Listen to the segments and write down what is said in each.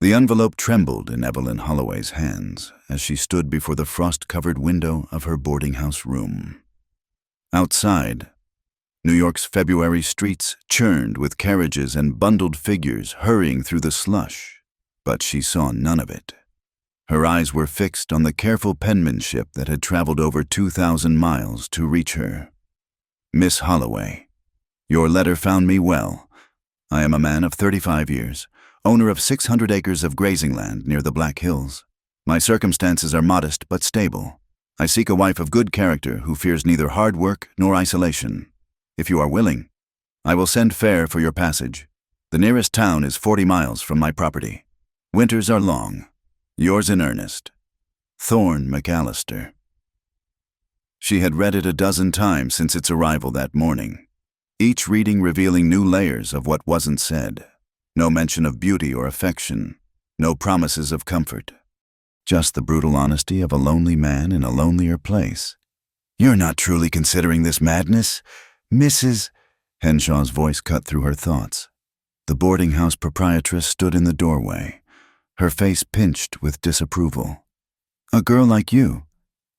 The envelope trembled in Evelyn Holloway's hands as she stood before the frost-covered window of her boarding house room. Outside, New York's February streets churned with carriages and bundled figures hurrying through the slush, but she saw none of it. Her eyes were fixed on the careful penmanship that had traveled over 2,000 miles to reach her. Miss Holloway, your letter found me well. I am a man of 35 years, owner of 600 acres of grazing land near the Black Hills. My circumstances are modest but stable. I seek a wife of good character who fears neither hard work nor isolation. If you are willing, I will send fare for your passage. The nearest town is 40 miles from my property. Winters are long. Yours in earnest, Thorne McAllister. She had read it a dozen times since its arrival that morning, each reading revealing new layers of what wasn't said. No mention of beauty or affection, no promises of comfort. Just the brutal honesty of a lonely man in a lonelier place. You're not truly considering this madness, Mrs. Henshaw's voice cut through her thoughts. The boarding house proprietress stood in the doorway, her face pinched with disapproval. A girl like you,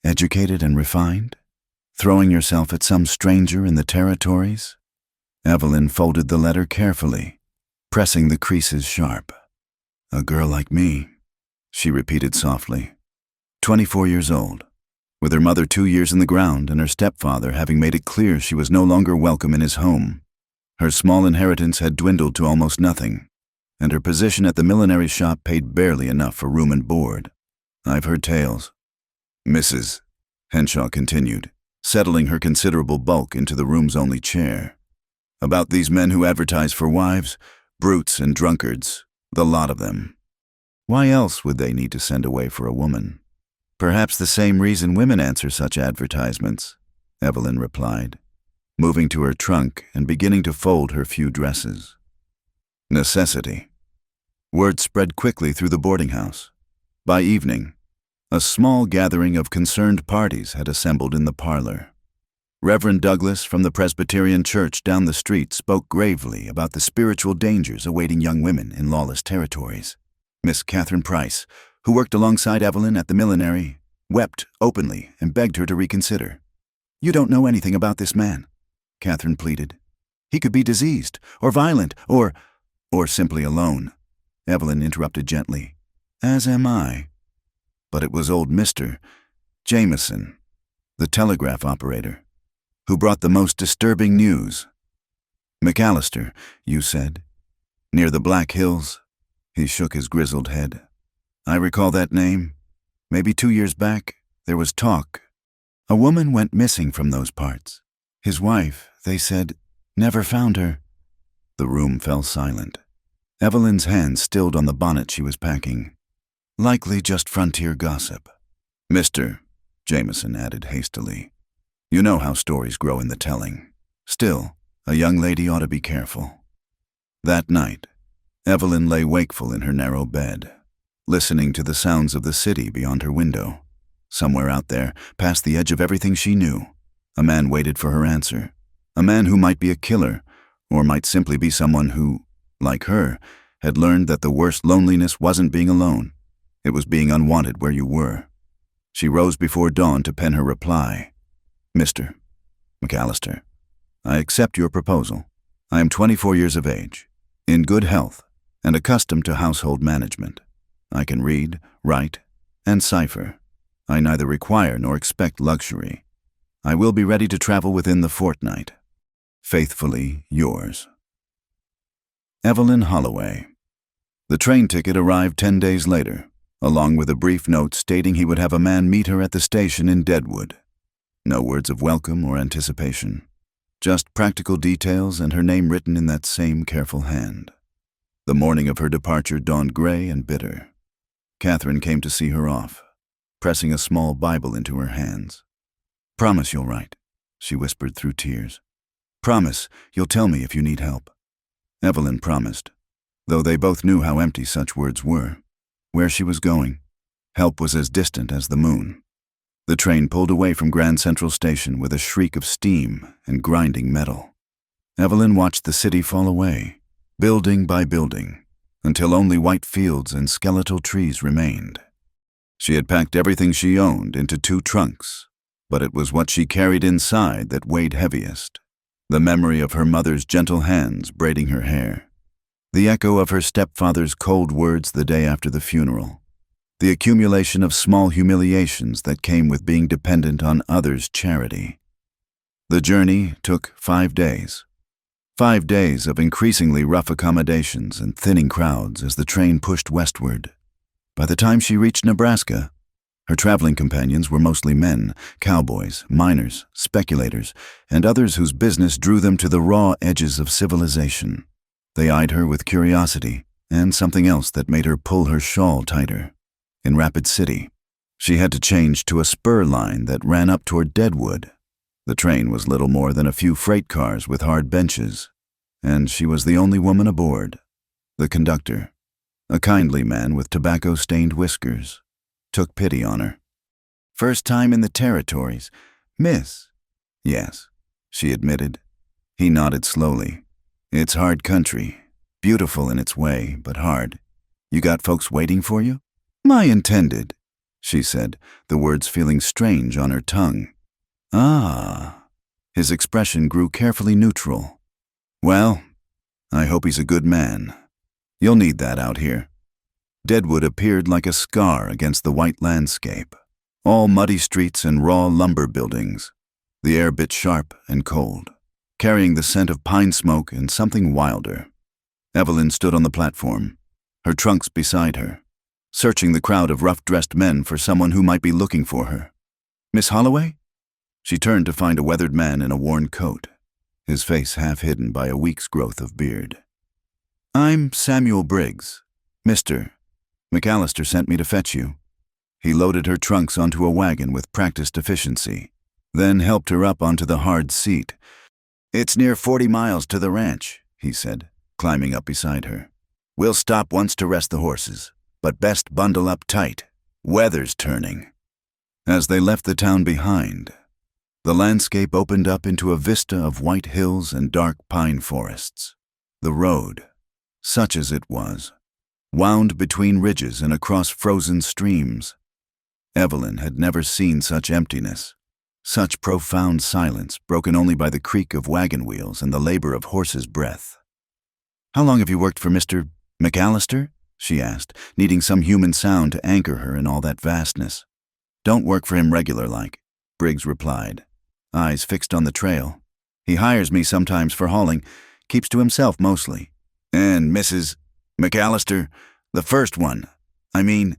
educated and refined, throwing yourself at some stranger in the territories? Evelyn folded the letter carefully, pressing the creases sharp. A girl like me, she repeated softly. 24 years old, with her mother 2 years in the ground and her stepfather having made it clear she was no longer welcome in his home. Her small inheritance had dwindled to almost nothing, and her position at the millinery shop paid barely enough for room and board. I've heard tales. Mrs. Henshaw continued, settling her considerable bulk into the room's only chair. About these men who advertise for wives, brutes and drunkards, the lot of them. Why else would they need to send away for a woman? Perhaps the same reason women answer such advertisements, Evelyn replied, moving to her trunk and beginning to fold her few dresses. Necessity. Word spread quickly through the boarding house. By evening, a small gathering of concerned parties had assembled in the parlor. Reverend Douglas from the Presbyterian Church down the street spoke gravely about the spiritual dangers awaiting young women in lawless territories. Miss Catherine Price, who worked alongside Evelyn at the millinery, wept openly and begged her to reconsider. You don't know anything about this man, Catherine pleaded. He could be diseased, or violent, or simply alone. Evelyn interrupted gently. As am I. But it was old Mr. Jameson, the telegraph operator, who brought the most disturbing news. McAllister, you said. Near the Black Hills. He shook his grizzled head. I recall that name. Maybe 2 years back, there was talk. A woman went missing from those parts. His wife, they said, never found her. The room fell silent. Evelyn's hand stilled on the bonnet she was packing. Likely just frontier gossip. Mr. Jameson added hastily. You know how stories grow in the telling. Still, a young lady ought to be careful. That night, Evelyn lay wakeful in her narrow bed, listening to the sounds of the city beyond her window. Somewhere out there, past the edge of everything she knew, a man waited for her answer. A man who might be a killer, or might simply be someone who, like her, had learned that the worst loneliness wasn't being alone. It was being unwanted where you were. She rose before dawn to pen her reply. Mr. McAllister, I accept your proposal. I am 24 years of age, in good health, and accustomed to household management. I can read, write, and cipher. I neither require nor expect luxury. I will be ready to travel within the fortnight. Faithfully yours. Evelyn Holloway. The train ticket arrived 10 days later, along with a brief note stating he would have a man meet her at the station in Deadwood. No words of welcome or anticipation, just practical details and her name written in that same careful hand. The morning of her departure dawned gray and bitter. Catherine came to see her off, pressing a small Bible into her hands. Promise you'll write, she whispered through tears. Promise you'll tell me if you need help. Evelyn promised, though they both knew how empty such words were. Where she was going, help was as distant as the moon. The train pulled away from Grand Central Station with a shriek of steam and grinding metal. Evelyn watched the city fall away, building by building, until only white fields and skeletal trees remained. She had packed everything she owned into 2 trunks, but it was what she carried inside that weighed heaviest. The memory of her mother's gentle hands braiding her hair. The echo of her stepfather's cold words the day after the funeral. The accumulation of small humiliations that came with being dependent on others' charity. The journey took 5 days. 5 days of increasingly rough accommodations and thinning crowds as the train pushed westward. By the time she reached Nebraska, her traveling companions were mostly men, cowboys, miners, speculators, and others whose business drew them to the raw edges of civilization. They eyed her with curiosity and something else that made her pull her shawl tighter. In Rapid City, she had to change to a spur line that ran up toward Deadwood. The train was little more than a few freight cars with hard benches, and she was the only woman aboard. The conductor, a kindly man with tobacco-stained whiskers, took pity on her. "First time in the territories, miss?" "Yes," she admitted. He nodded slowly. "It's hard country, beautiful in its way, but hard. You got folks waiting for you?" "My intended," she said, the words feeling strange on her tongue. "Ah." His expression grew carefully neutral. "Well, I hope he's a good man. You'll need that out here." Deadwood appeared like a scar against the white landscape. All muddy streets and raw lumber buildings. The air bit sharp and cold, carrying the scent of pine smoke and something wilder. Evelyn stood on the platform, her trunks beside her, searching the crowd of rough-dressed men for someone who might be looking for her. "Miss Holloway?" She turned to find a weathered man in a worn coat, his face half hidden by a week's growth of beard. "I'm Samuel Briggs. Mr. McAllister sent me to fetch you." He loaded her trunks onto a wagon with practiced efficiency, then helped her up onto the hard seat. "It's near 40 miles to the ranch," he said, climbing up beside her. "We'll stop once to rest the horses, but best bundle up tight. Weather's turning." As they left the town behind, the landscape opened up into a vista of white hills and dark pine forests. The road, such as it was, wound between ridges and across frozen streams. Evelyn had never seen such emptiness, such profound silence broken only by the creak of wagon wheels and the labor of horses' breath. "How long have you worked for Mr. McAllister?" she asked, needing some human sound to anchor her in all that vastness. "Don't work for him regular-like," Briggs replied, eyes fixed on the trail. "He hires me sometimes for hauling, keeps to himself mostly." "And Mrs. McAllister, the first one, I mean..."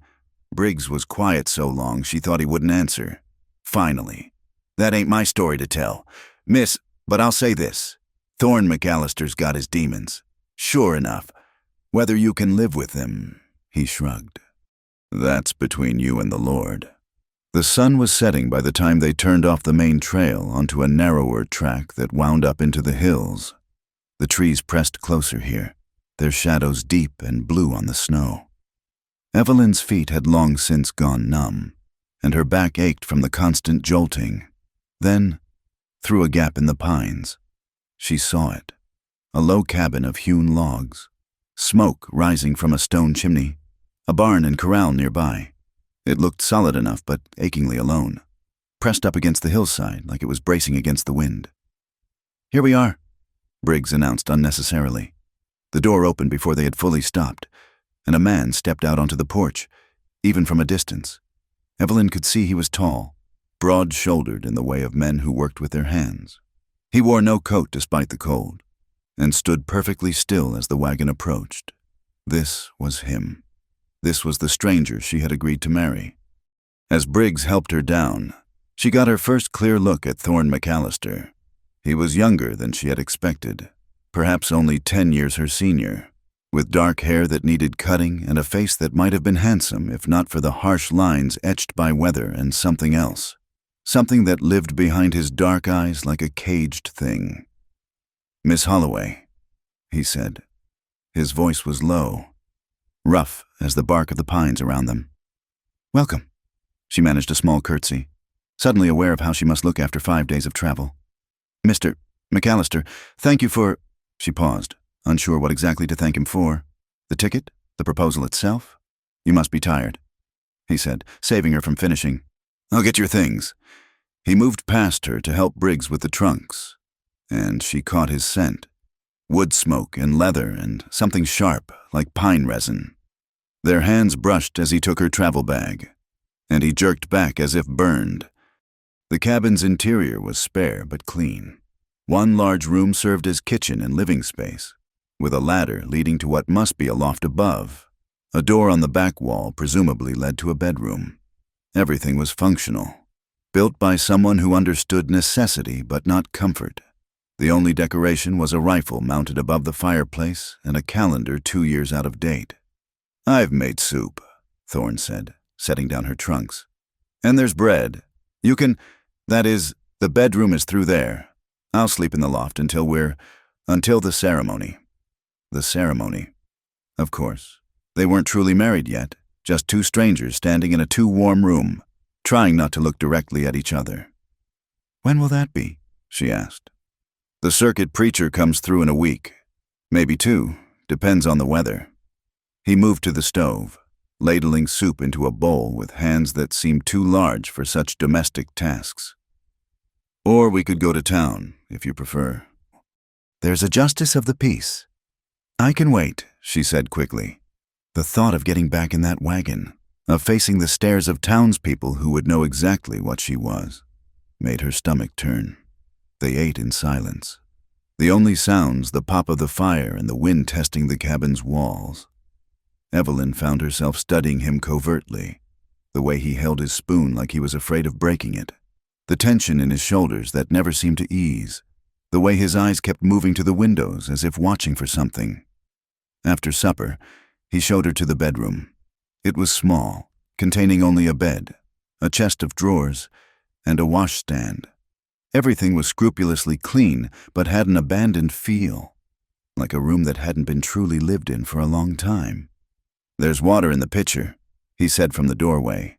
Briggs was quiet so long she thought he wouldn't answer. Finally, "That ain't my story to tell, miss, but I'll say this. Thorne McAllister's got his demons. Sure enough. Whether you can live with them," he shrugged. "That's between you and the Lord." The sun was setting by the time they turned off the main trail onto a narrower track that wound up into the hills. The trees pressed closer here, their shadows deep and blue on the snow. Evelyn's feet had long since gone numb, and her back ached from the constant jolting. Then, through a gap in the pines, she saw it, a low cabin of hewn logs, smoke rising from a stone chimney, a barn and corral nearby. It looked solid enough, but achingly alone, pressed up against the hillside like it was bracing against the wind. "Here we are," Briggs announced unnecessarily. The door opened before they had fully stopped, and a man stepped out onto the porch, even from a distance. Evelyn could see he was tall, broad-shouldered in the way of men who worked with their hands. He wore no coat despite the cold, and stood perfectly still as the wagon approached. This was him. This was the stranger she had agreed to marry. As Briggs helped her down, she got her first clear look at Thorne McAllister. He was younger than she had expected, perhaps only 10 years her senior, with dark hair that needed cutting and a face that might have been handsome if not for the harsh lines etched by weather and something else, something that lived behind his dark eyes like a caged thing. "Miss Holloway," he said. His voice was low, rough as the bark of the pines around them. "Welcome." She managed a small curtsy, suddenly aware of how she must look after 5 days of travel. "Mr. McAllister, thank you for..." She paused, unsure what exactly to thank him for. "The ticket?" The proposal itself? You must be tired, he said, saving her from finishing. I'll get your things. He moved past her to help Briggs with the trunks, and she caught his scent. Wood smoke and leather and something sharp, like pine resin. Their hands brushed as he took her travel bag, and he jerked back as if burned. The cabin's interior was spare but clean. One large room served as kitchen and living space, with a ladder leading to what must be a loft above. A door on the back wall presumably led to a bedroom. Everything was functional, built by someone who understood necessity but not comfort. The only decoration was a rifle mounted above the fireplace and a calendar 2 years out of date. I've made soup, Thorne said, setting down her trunks. And there's bread. That is, the bedroom is through there. I'll sleep in the loft until the ceremony. The ceremony. Of course. They weren't truly married yet, just two strangers standing in a too-warm room, trying not to look directly at each other. When will that be? She asked. The circuit preacher comes through in a week. Maybe 2, depends on the weather. He moved to the stove, ladling soup into a bowl with hands that seemed too large for such domestic tasks. Or we could go to town, if you prefer. There's a justice of the peace. I can wait, she said quickly. The thought of getting back in that wagon, of facing the stares of townspeople who would know exactly what she was, made her stomach turn. They ate in silence. The only sounds, the pop of the fire and the wind testing the cabin's walls. Evelyn found herself studying him covertly, the way he held his spoon like he was afraid of breaking it, the tension in his shoulders that never seemed to ease, the way his eyes kept moving to the windows as if watching for something. After supper, he showed her to the bedroom. It was small, containing only a bed, a chest of drawers, and a washstand. Everything was scrupulously clean, but had an abandoned feel, like a room that hadn't been truly lived in for a long time. There's water in the pitcher, he said from the doorway,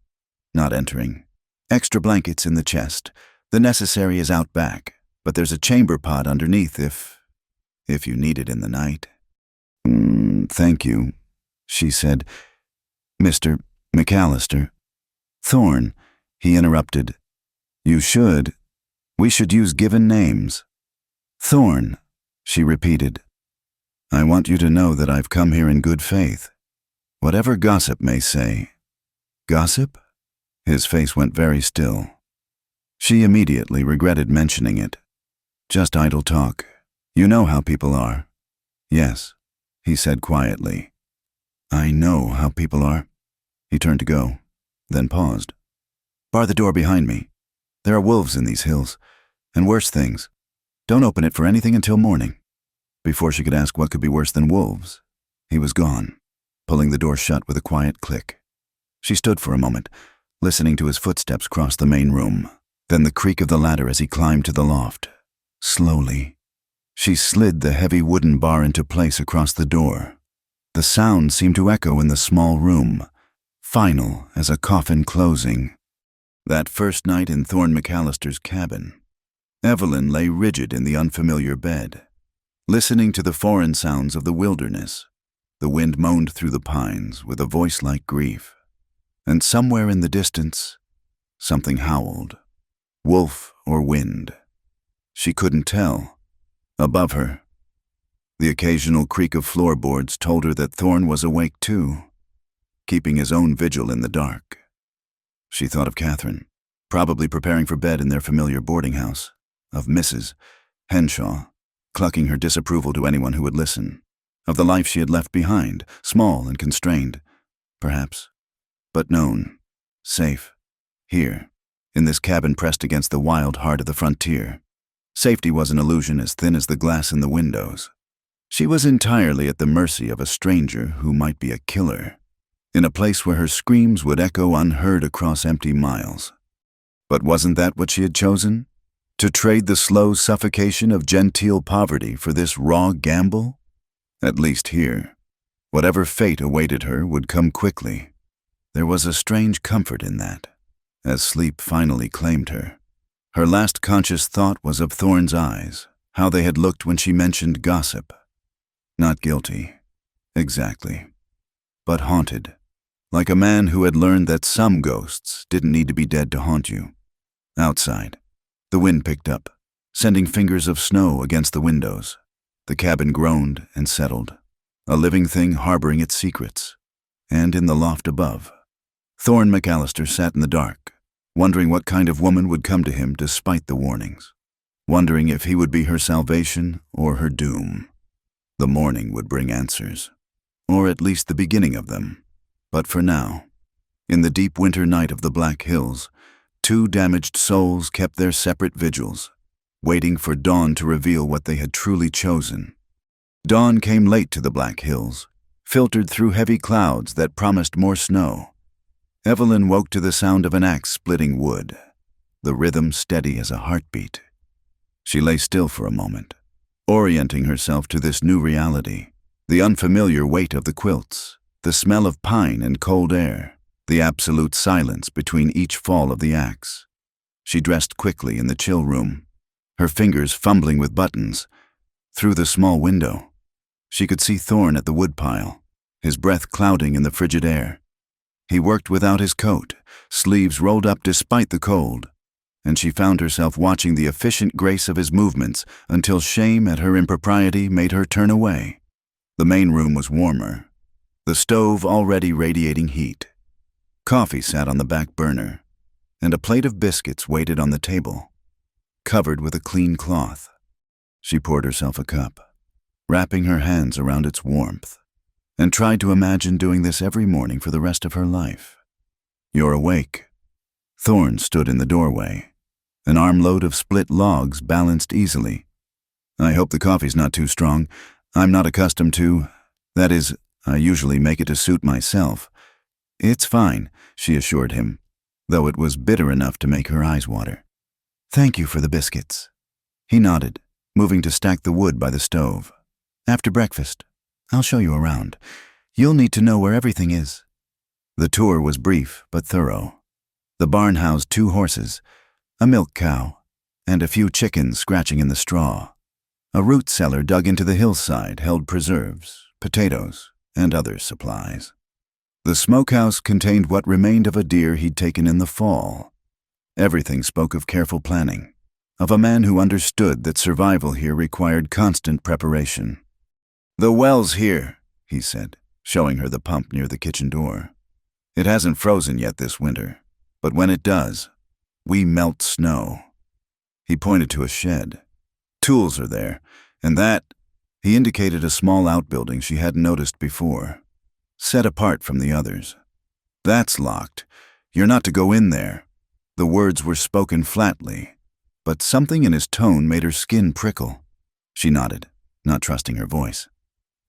not entering. Extra blankets in the chest. The necessary is out back, but there's a chamber pot underneath if you need it in the night. Thank you, she said. Mr. McAllister. Thorne, he interrupted. You should. We should use given names. Thorne, she repeated. I want you to know that I've come here in good faith. Whatever gossip may say. Gossip? His face went very still. She immediately regretted mentioning it. Just idle talk. You know how people are. Yes, he said quietly. I know how people are. He turned to go, then paused. Bar the door behind me. There are wolves in these hills, and worse things. Don't open it for anything until morning. Before she could ask what could be worse than wolves, he was gone, pulling the door shut with a quiet click. She stood for a moment, listening to his footsteps cross the main room, then the creak of the ladder as he climbed to the loft. Slowly, she slid the heavy wooden bar into place across the door. The sound seemed to echo in the small room, final as a coffin closing. That first night in Thorne McAllister's cabin, Evelyn lay rigid in the unfamiliar bed, listening to the foreign sounds of the wilderness. The wind moaned through the pines with a voice like grief, and somewhere in the distance, something howled. Wolf or wind. She couldn't tell. Above her, the occasional creak of floorboards told her that Thorne was awake too, keeping his own vigil in the dark. She thought of Catherine, probably preparing for bed in their familiar boarding house, of Mrs. Henshaw, clucking her disapproval to anyone who would listen, of the life she had left behind, small and constrained, perhaps, but known, safe, here, in this cabin pressed against the wild heart of the frontier. Safety was an illusion as thin as the glass in the windows. She was entirely at the mercy of a stranger who might be a killer, in a place where her screams would echo unheard across empty miles. But wasn't that what she had chosen? To trade the slow suffocation of genteel poverty for this raw gamble? At least here, whatever fate awaited her would come quickly. There was a strange comfort in that, as sleep finally claimed her. Her last conscious thought was of Thorne's eyes, how they had looked when she mentioned gossip. Not guilty. Exactly. but haunted, like a man who had learned that some ghosts didn't need to be dead to haunt you. Outside, the wind picked up, sending fingers of snow against the windows. The cabin groaned and settled, a living thing harboring its secrets. And in the loft above, Thorne McAllister sat in the dark, wondering what kind of woman would come to him despite the warnings, wondering if he would be her salvation or her doom. The morning would bring answers, or at least the beginning of them. But for now, in the deep winter night of the Black Hills, two damaged souls kept their separate vigils, waiting for dawn to reveal what they had truly chosen. Dawn came late to the Black Hills, filtered through heavy clouds that promised more snow. Evelyn woke to the sound of an axe splitting wood, the rhythm steady as a heartbeat. She lay still for a moment, orienting herself to this new reality, the unfamiliar weight of the quilts, the smell of pine and cold air, the absolute silence between each fall of the axe. She dressed quickly in the chill room, her fingers fumbling with buttons. Through the small window, she could see Thorne at the woodpile, his breath clouding in the frigid air. He worked without his coat, sleeves rolled up despite the cold, and she found herself watching the efficient grace of his movements until shame at her impropriety made her turn away. The main room was warmer, the stove already radiating heat. Coffee sat on the back burner, and a plate of biscuits waited on the table, covered with a clean cloth. She poured herself a cup, wrapping her hands around its warmth, and tried to imagine doing this every morning for the rest of her life. "You're awake." Thorne stood in the doorway, an armload of split logs balanced easily. "I hope the coffee's not too strong. I'm not accustomed to... That is, I usually make it to suit myself." "It's fine," she assured him, though it was bitter enough to make her eyes water. "Thank you for the biscuits." He nodded, moving to stack the wood by the stove. "After breakfast, I'll show you around. You'll need to know where everything is." The tour was brief but thorough. The barn housed 2 horses, a milk cow, and a few chickens scratching in the straw. A root cellar dug into the hillside held preserves, potatoes, and other supplies. The smokehouse contained what remained of a deer he'd taken in the fall. Everything spoke of careful planning, of a man who understood that survival here required constant preparation. "The well's here," he said, showing her the pump near the kitchen door. "It hasn't frozen yet this winter, but when it does, we melt snow." He pointed to a shed. "Tools are there, and that..." He indicated a small outbuilding she hadn't noticed before, set apart from the others. "That's locked. You're not to go in there." The words were spoken flatly, but something in his tone made her skin prickle. She nodded, not trusting her voice.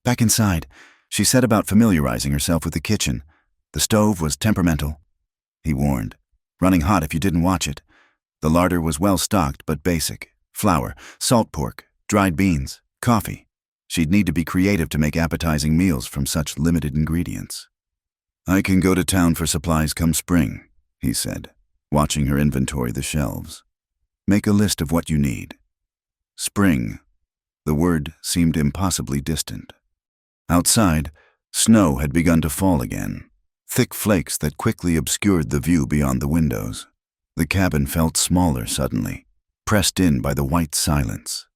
Back inside, she set about familiarizing herself with the kitchen. The stove was temperamental, he warned, running hot if you didn't watch it. The larder was well stocked but basic: flour, salt pork, dried beans, coffee. She'd need to be creative to make appetizing meals from such limited ingredients. "I can go to town for supplies come spring," he said, watching her inventory the shelves. "Make a list of what you need." Spring. The word seemed impossibly distant. Outside, snow had begun to fall again, thick flakes that quickly obscured the view beyond the windows. The cabin felt smaller suddenly, pressed in by the white silence.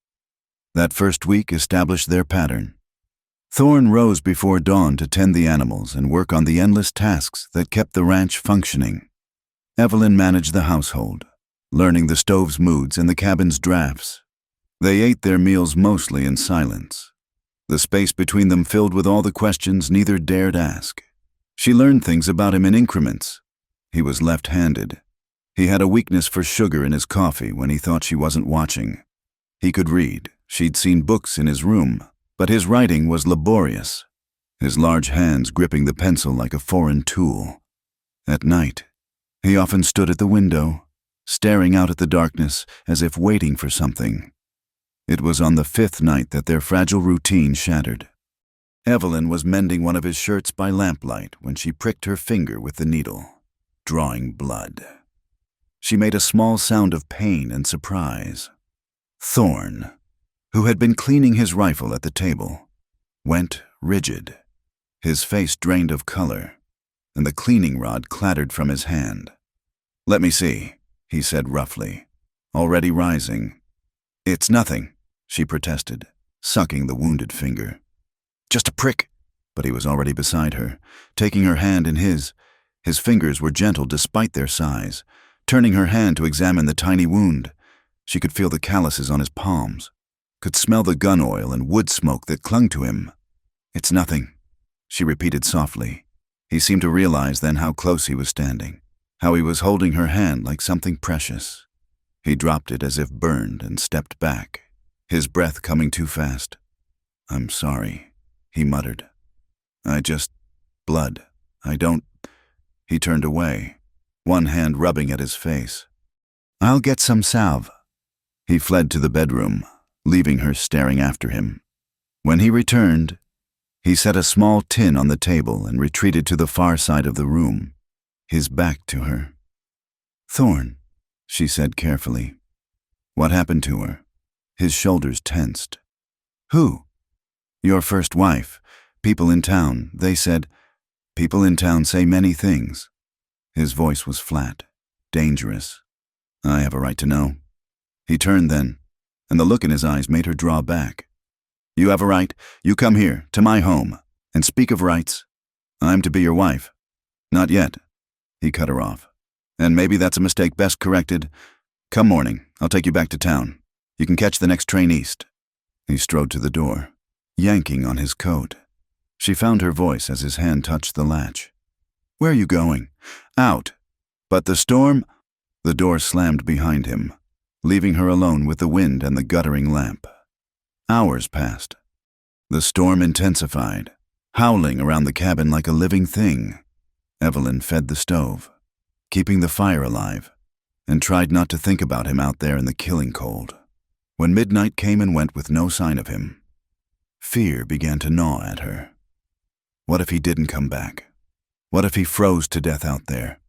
That first week established their pattern. Thorne rose before dawn to tend the animals and work on the endless tasks that kept the ranch functioning. Evelyn managed the household, learning the stove's moods and the cabin's drafts. They ate their meals mostly in silence, the space between them filled with all the questions neither dared ask. She learned things about him in increments. He was left-handed. He had a weakness for sugar in his coffee when he thought she wasn't watching. He could read. She'd seen books in his room, but his writing was laborious, his large hands gripping the pencil like a foreign tool. At night, he often stood at the window, staring out at the darkness as if waiting for something. It was on the 5th night that their fragile routine shattered. Evelyn was mending one of his shirts by lamplight when she pricked her finger with the needle, drawing blood. She made a small sound of pain and surprise. Thorne, who had been cleaning his rifle at the table, went rigid. His face drained of color, and the cleaning rod clattered from his hand. "Let me see," he said roughly, already rising. "It's nothing," she protested, sucking the wounded finger. "Just a prick." But he was already beside her, taking her hand in his. His fingers were gentle despite their size, turning her hand to examine the tiny wound. She could feel the calluses on his palms, could smell the gun oil and wood smoke that clung to him. "It's nothing," she repeated softly. He seemed to realize then how close he was standing, how he was holding her hand like something precious. He dropped it as if burned and stepped back, his breath coming too fast. "I'm sorry," he muttered. Blood. I don't." He turned away, one hand rubbing at his face. "I'll get some salve." He fled to the bedroom, leaving her staring after him. When he returned, he set a small tin on the table and retreated to the far side of the room, his back to her. "Thorn," she said carefully. "What happened to her?" His shoulders tensed. "Who?" "Your first wife. People in town, they said—" "People in town say many things." His voice was flat, dangerous. "I have a right to know." He turned then, and the look in his eyes made her draw back. "You have a right. You come here, to my home, and speak of rights. I'm to be your wife." "Not yet." He cut her off. "And maybe that's a mistake best corrected. Come morning, I'll take you back to town. You can catch the next train east." He strode to the door, yanking on his coat. She found her voice as his hand touched the latch. "Where are you going?" "Out." "But the storm—" The door slammed behind him, leaving her alone with the wind and the guttering lamp. Hours passed. The storm intensified, howling around the cabin like a living thing. Evelyn fed the stove, keeping the fire alive, and tried not to think about him out there in the killing cold. When midnight came and went with no sign of him, fear began to gnaw at her. What if he didn't come back? What if he froze to death out there,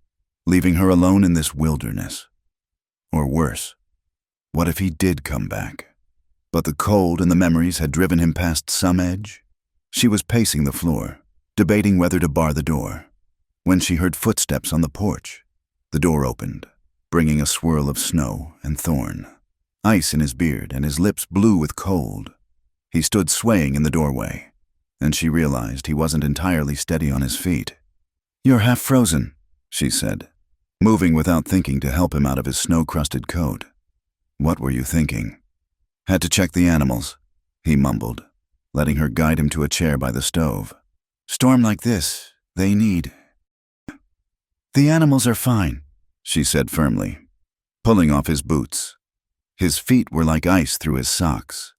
leaving her alone in this wilderness? Or worse, what if he did come back? But the cold and the memories had driven him past some edge. She was pacing the floor, debating whether to bar the door, when she heard footsteps on the porch. The door opened, bringing a swirl of snow and thorn, ice in his beard and his lips blue with cold. He stood swaying in the doorway, and she realized he wasn't entirely steady on his feet. "You're half frozen," she said, moving without thinking to help him out of his snow-crusted coat. "What were you thinking?" "Had to check the animals," he mumbled, letting her guide him to a chair by the stove. "Storm like this, they need—" "The animals are fine," she said firmly, pulling off his boots. His feet were like ice through his socks.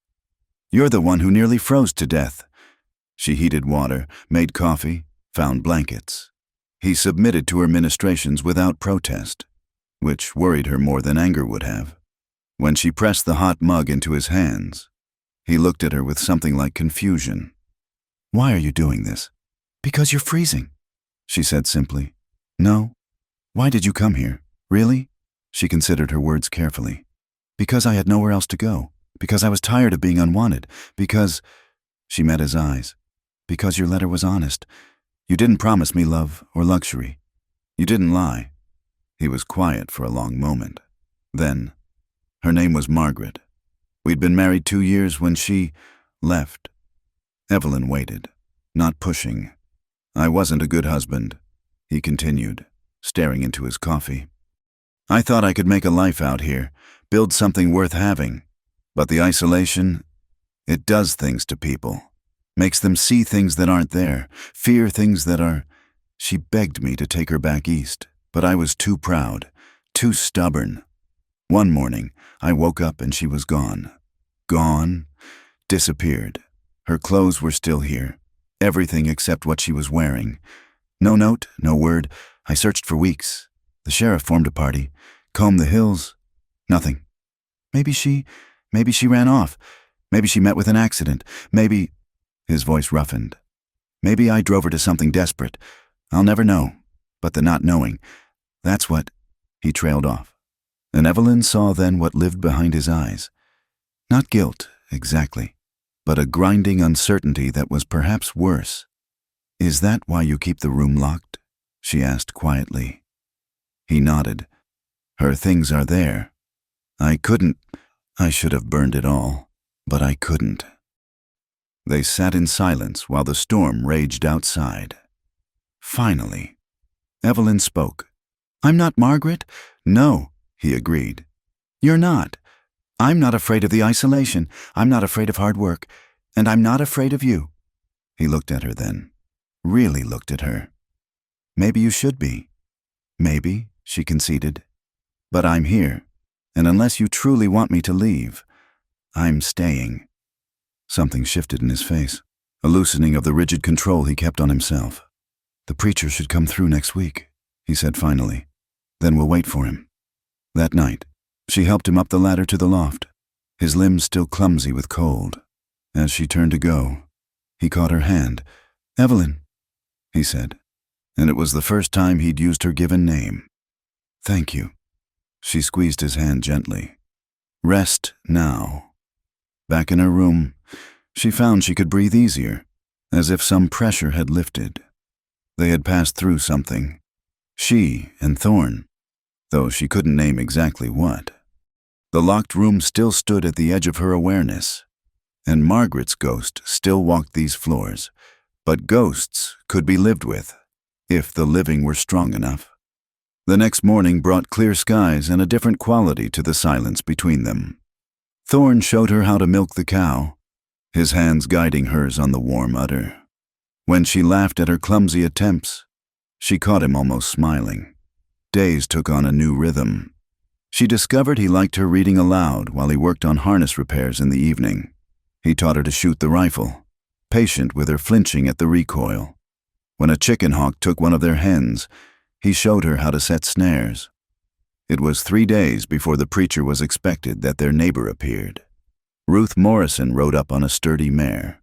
"You're the one who nearly froze to death." She heated water, made coffee, found blankets. He submitted to her ministrations without protest, which worried her more than anger would have. When she pressed the hot mug into his hands, he looked at her with something like confusion. "Why are you doing this?" "Because you're freezing," she said simply. "No. Why did you come here? Really?" She considered her words carefully. "Because I had nowhere else to go. Because I was tired of being unwanted. Because—" She met his eyes. "Because your letter was honest. You didn't promise me love or luxury. You didn't lie." He was quiet for a long moment. Then, her name was Margaret. We'd been married 2 years when she left. Evelyn waited, not pushing. "I wasn't a good husband," he continued, staring into his coffee. "I thought I could make a life out here, build something worth having. But the isolation, it does things to people. Makes them see things that aren't there, fear things that are—" She begged me to take her back east, but I was too proud, too stubborn. One morning, I woke up and she was gone. Gone, disappeared. Her clothes were still here, everything except what she was wearing. No note, no word. I searched for weeks. The sheriff formed a party, combed the hills. Nothing. Maybe she ran off. Maybe she met with an accident. Maybe—" His voice roughened. "Maybe I drove her to something desperate. I'll never know. But the not knowing, that's what—" He trailed off. And Evelyn saw then what lived behind his eyes. Not guilt, exactly, but a grinding uncertainty that was perhaps worse. "Is that why you keep the room locked?" she asked quietly. He nodded. "Her things are there. I couldn't. I should have burned it all, but I couldn't." They sat in silence while the storm raged outside. Finally, Evelyn spoke. "I'm not Margaret." "No," he agreed. "You're not. I'm not afraid of the isolation. I'm not afraid of hard work. And I'm not afraid of you." He looked at her then. Really looked at her. "Maybe you should be." "Maybe," she conceded. "But I'm here, and unless you truly want me to leave, I'm staying." Something shifted in his face, a loosening of the rigid control he kept on himself. "The preacher should come through next week," he said finally. "Then we'll wait for him." That night, she helped him up the ladder to the loft, his limbs still clumsy with cold. As she turned to go, he caught her hand. "Evelyn," he said, and it was the first time he'd used her given name. "Thank you." She squeezed his hand gently. Rest now. Back in her room, she found she could breathe easier, as if some pressure had lifted. They had passed through something. She and Thorne, though she couldn't name exactly what. The locked room still stood at the edge of her awareness, and Margaret's ghost still walked these floors, but ghosts could be lived with, if the living were strong enough. The next morning brought clear skies and a different quality to the silence between them. Thorne showed her how to milk the cow, his hands guiding hers on the warm udder. When she laughed at her clumsy attempts, she caught him almost smiling. Days took on a new rhythm. She discovered he liked her reading aloud while he worked on harness repairs in the evening. He taught her to shoot the rifle, patient with her flinching at the recoil. When a chicken hawk took one of their hens, he showed her how to set snares. It was 3 days before the preacher was expected that their neighbor appeared. Ruth Morrison rode up on a sturdy mare,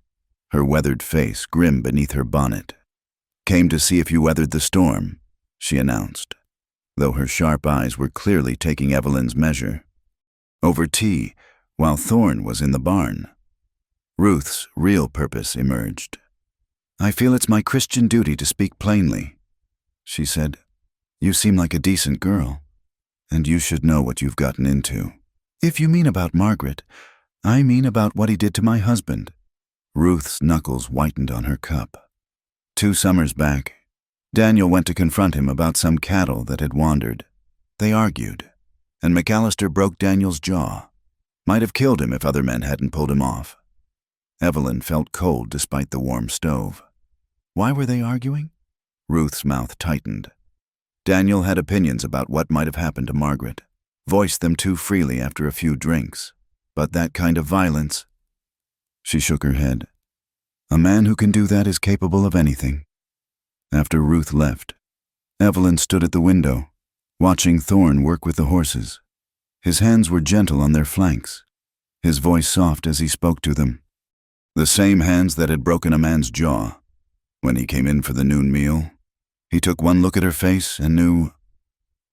her weathered face grim beneath her bonnet. "Came to see if you weathered the storm," she announced, though her sharp eyes were clearly taking Evelyn's measure. Over tea, while Thorne was in the barn, Ruth's real purpose emerged. "I feel it's my Christian duty to speak plainly," she said. "You seem like a decent girl, and you should know what you've gotten into." "If you mean about Margaret, I mean about what he did to my husband." Ruth's knuckles whitened on her cup. 2 summers back, Daniel went to confront him about some cattle that had wandered. They argued, and McAllister broke Daniel's jaw. Might have killed him if other men hadn't pulled him off. Evelyn felt cold despite the warm stove. Why were they arguing? Ruth's mouth tightened. Daniel had opinions about what might have happened to Margaret, voiced them too freely after a few drinks. But that kind of violence... She shook her head. A man who can do that is capable of anything. After Ruth left, Evelyn stood at the window, watching Thorne work with the horses. His hands were gentle on their flanks, his voice soft as he spoke to them. The same hands that had broken a man's jaw. When he came in for the noon meal, he took one look at her face and knew.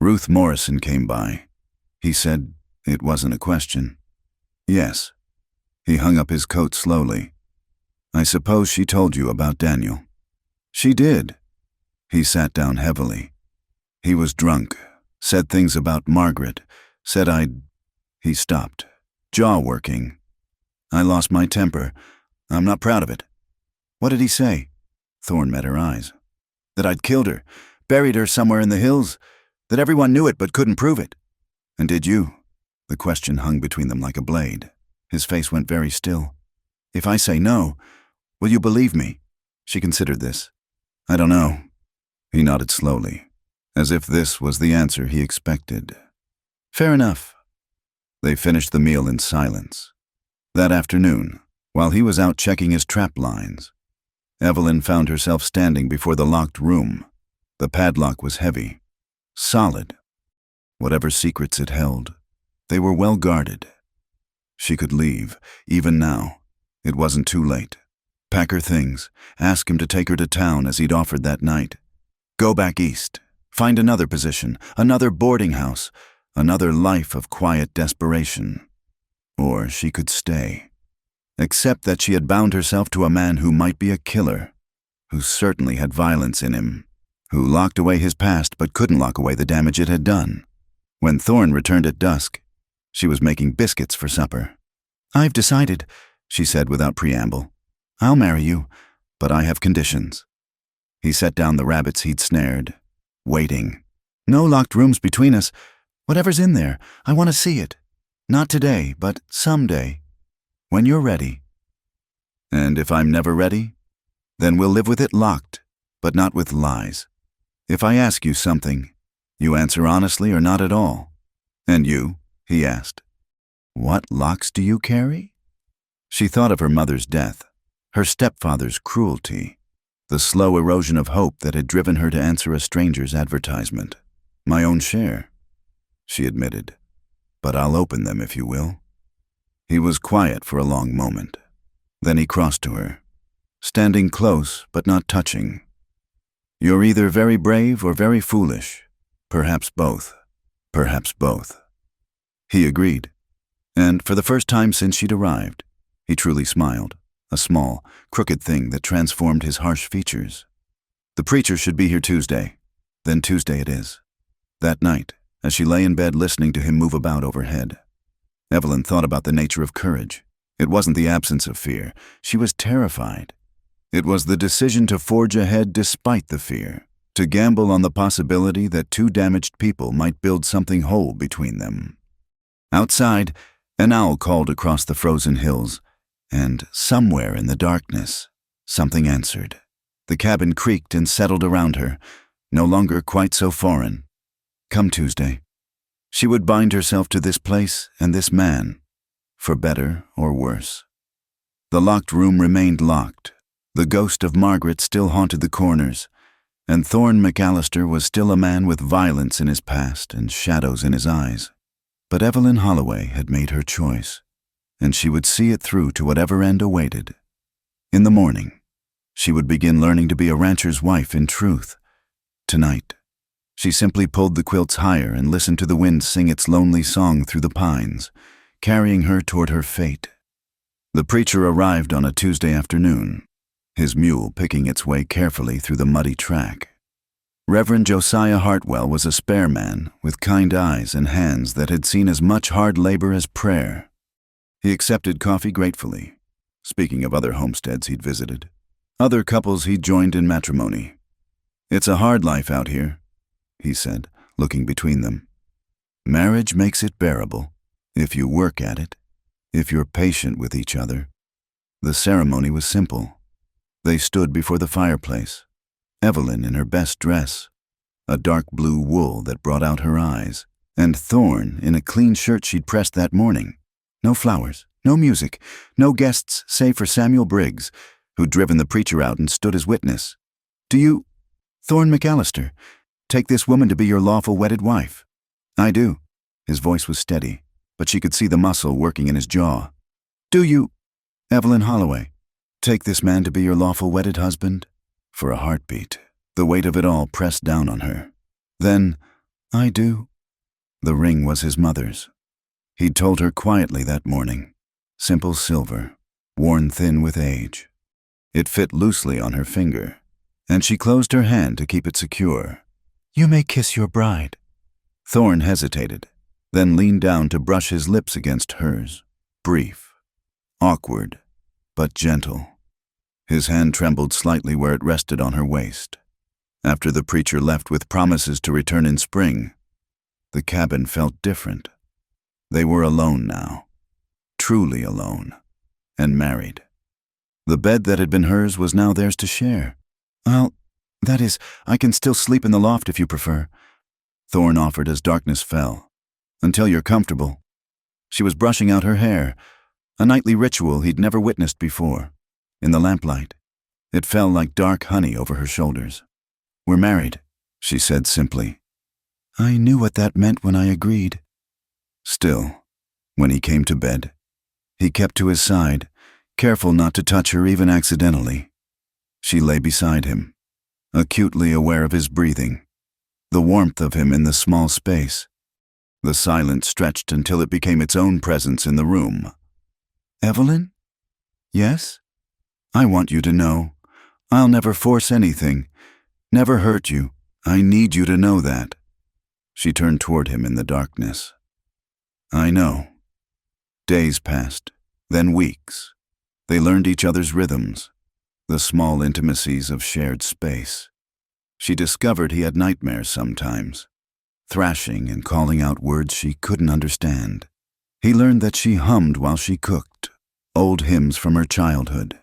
Ruth Morrison came by. He said it wasn't a question. "Yes." He hung up his coat slowly. "I suppose she told you about Daniel." "She did." He sat down heavily. "He was drunk, said things about Margaret, said I'd..." He stopped, jaw working. "I lost my temper. I'm not proud of it." "What did he say?" Thorne met her eyes. "That I'd killed her, buried her somewhere in the hills, that everyone knew it but couldn't prove it." "And did you?" The question hung between them like a blade. His face went very still. "If I say no, will you believe me?" She considered this. "I don't know." He nodded slowly, as if this was the answer he expected. "Fair enough." They finished the meal in silence. That afternoon, while he was out checking his trap lines, Evelyn found herself standing before the locked room. The padlock was heavy, solid. Whatever secrets it held, they were well guarded. She could leave, even now. It wasn't too late. Pack her things, ask him to take her to town as he'd offered that night. Go back east, find another position, another boarding house, another life of quiet desperation. Or she could stay. Accept that she had bound herself to a man who might be a killer, who certainly had violence in him, who locked away his past but couldn't lock away the damage it had done. When Thorne returned at dusk, she was making biscuits for supper. "I've decided," she said without preamble. "I'll marry you, but I have conditions." He set down the rabbits he'd snared, waiting. "No locked rooms between us. Whatever's in there, I want to see it. Not today, but someday. When you're ready." "And if I'm never ready? Then we'll live with it locked, but not with lies. If I ask you something, you answer honestly or not at all." "And you?" he asked. "What locks do you carry?" She thought of her mother's death, her stepfather's cruelty, the slow erosion of hope that had driven her to answer a stranger's advertisement. "My own share," she admitted, "but I'll open them if you will." He was quiet for a long moment. Then he crossed to her, standing close but not touching. "You're either very brave or very foolish. Perhaps both. Perhaps both." He agreed, and for the first time since she'd arrived, he truly smiled, a small, crooked thing that transformed his harsh features. "The preacher should be here Tuesday. Then Tuesday it is." That night, as she lay in bed listening to him move about overhead, Evelyn thought about the nature of courage. It wasn't the absence of fear. She was terrified. It was the decision to forge ahead despite the fear, to gamble on the possibility that two damaged people might build something whole between them. Outside, an owl called across the frozen hills, and somewhere in the darkness, something answered. The cabin creaked and settled around her, no longer quite so foreign. Come Tuesday. She would bind herself to this place and this man, for better or worse. The locked room remained locked. The ghost of Margaret still haunted the corners, and Thorne McAllister was still a man with violence in his past and shadows in his eyes. But Evelyn Holloway had made her choice, and she would see it through to whatever end awaited. In the morning, she would begin learning to be a rancher's wife in truth. Tonight, she simply pulled the quilts higher and listened to the wind sing its lonely song through the pines, carrying her toward her fate. The preacher arrived on a Tuesday afternoon, his mule picking its way carefully through the muddy track. Reverend Josiah Hartwell was a spare man with kind eyes and hands that had seen as much hard labor as prayer. He accepted coffee gratefully, speaking of other homesteads he'd visited, other couples he'd joined in matrimony. "It's a hard life out here," he said, looking between them. "Marriage makes it bearable, if you work at it, if you're patient with each other." The ceremony was simple. They stood before the fireplace, Evelyn in her best dress, a dark blue wool that brought out her eyes, and Thorne in a clean shirt she'd pressed that morning. No flowers, no music, no guests save for Samuel Briggs, who'd driven the preacher out and stood as witness. "Do you, Thorne McAllister, take this woman to be your lawful wedded wife?" "I do." His voice was steady, but she could see the muscle working in his jaw. "Do you, Evelyn Holloway, take this man to be your lawful wedded husband?" For a heartbeat, the weight of it all pressed down on her. Then, "I do." The ring was his mother's. He'd told her quietly that morning, simple silver, worn thin with age. It fit loosely on her finger, and she closed her hand to keep it secure. "You may kiss your bride." Thorne hesitated, then leaned down to brush his lips against hers. Brief, awkward, but gentle. His hand trembled slightly where it rested on her waist. After the preacher left with promises to return in spring, the cabin felt different. They were alone now, truly alone, and married. The bed that had been hers was now theirs to share. "Well, that is, I can still sleep in the loft if you prefer," Thorne offered as darkness fell. "Until you're comfortable." She was brushing out her hair, a nightly ritual he'd never witnessed before. In the lamplight, it fell like dark honey over her shoulders. "We're married," she said simply. "I knew what that meant when I agreed." Still, when he came to bed, he kept to his side, careful not to touch her even accidentally. She lay beside him, acutely aware of his breathing, the warmth of him in the small space. The silence stretched until it became its own presence in the room. "Evelyn?" "Yes?" "I want you to know, I'll never force anything, never hurt you. I need you to know that. She turned toward him in the darkness. I know. Days passed, then weeks. They learned each other's rhythms, the small intimacies of shared space. She discovered he had nightmares sometimes, thrashing and calling out words she couldn't understand. He learned that she hummed while she cooked, old hymns from her childhood.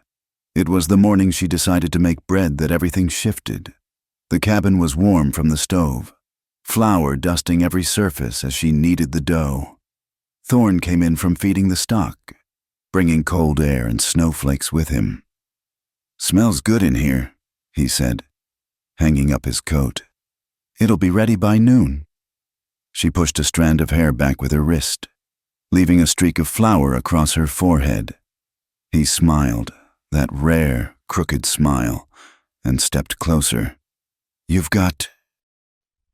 It was the morning she decided to make bread that everything shifted. The cabin was warm from the stove, flour dusting every surface as she kneaded the dough. Thorne came in from feeding the stock, bringing cold air and snowflakes with him. "Smells good in here," he said, hanging up his coat. "It'll be ready by noon." She pushed a strand of hair back with her wrist, leaving a streak of flour across her forehead. He smiled, that rare, crooked smile, and stepped closer. "You've got—"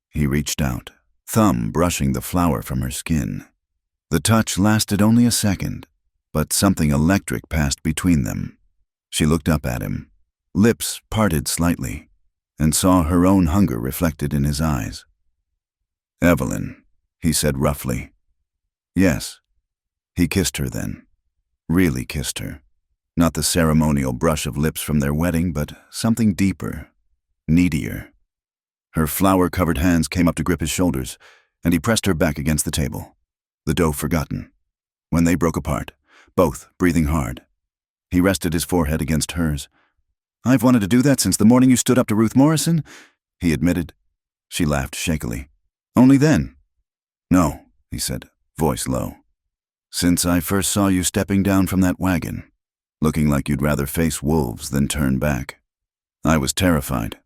He reached out, thumb brushing the flour from her skin. The touch lasted only a second, but something electric passed between them. She looked up at him, lips parted slightly, and saw her own hunger reflected in his eyes. "Evelyn," he said roughly. "Yes." He kissed her then, really kissed her. Not the ceremonial brush of lips from their wedding, but something deeper, needier. Her flour-covered hands came up to grip his shoulders, and he pressed her back against the table, the dough forgotten. When they broke apart, both breathing hard, he rested his forehead against hers. "I've wanted to do that since the morning you stood up to Ruth Morrison," he admitted. She laughed shakily. "Only then." "No," he said, voice low. "Since I first saw you stepping down from that wagon, looking like you'd rather face wolves than turn back. I was terrified.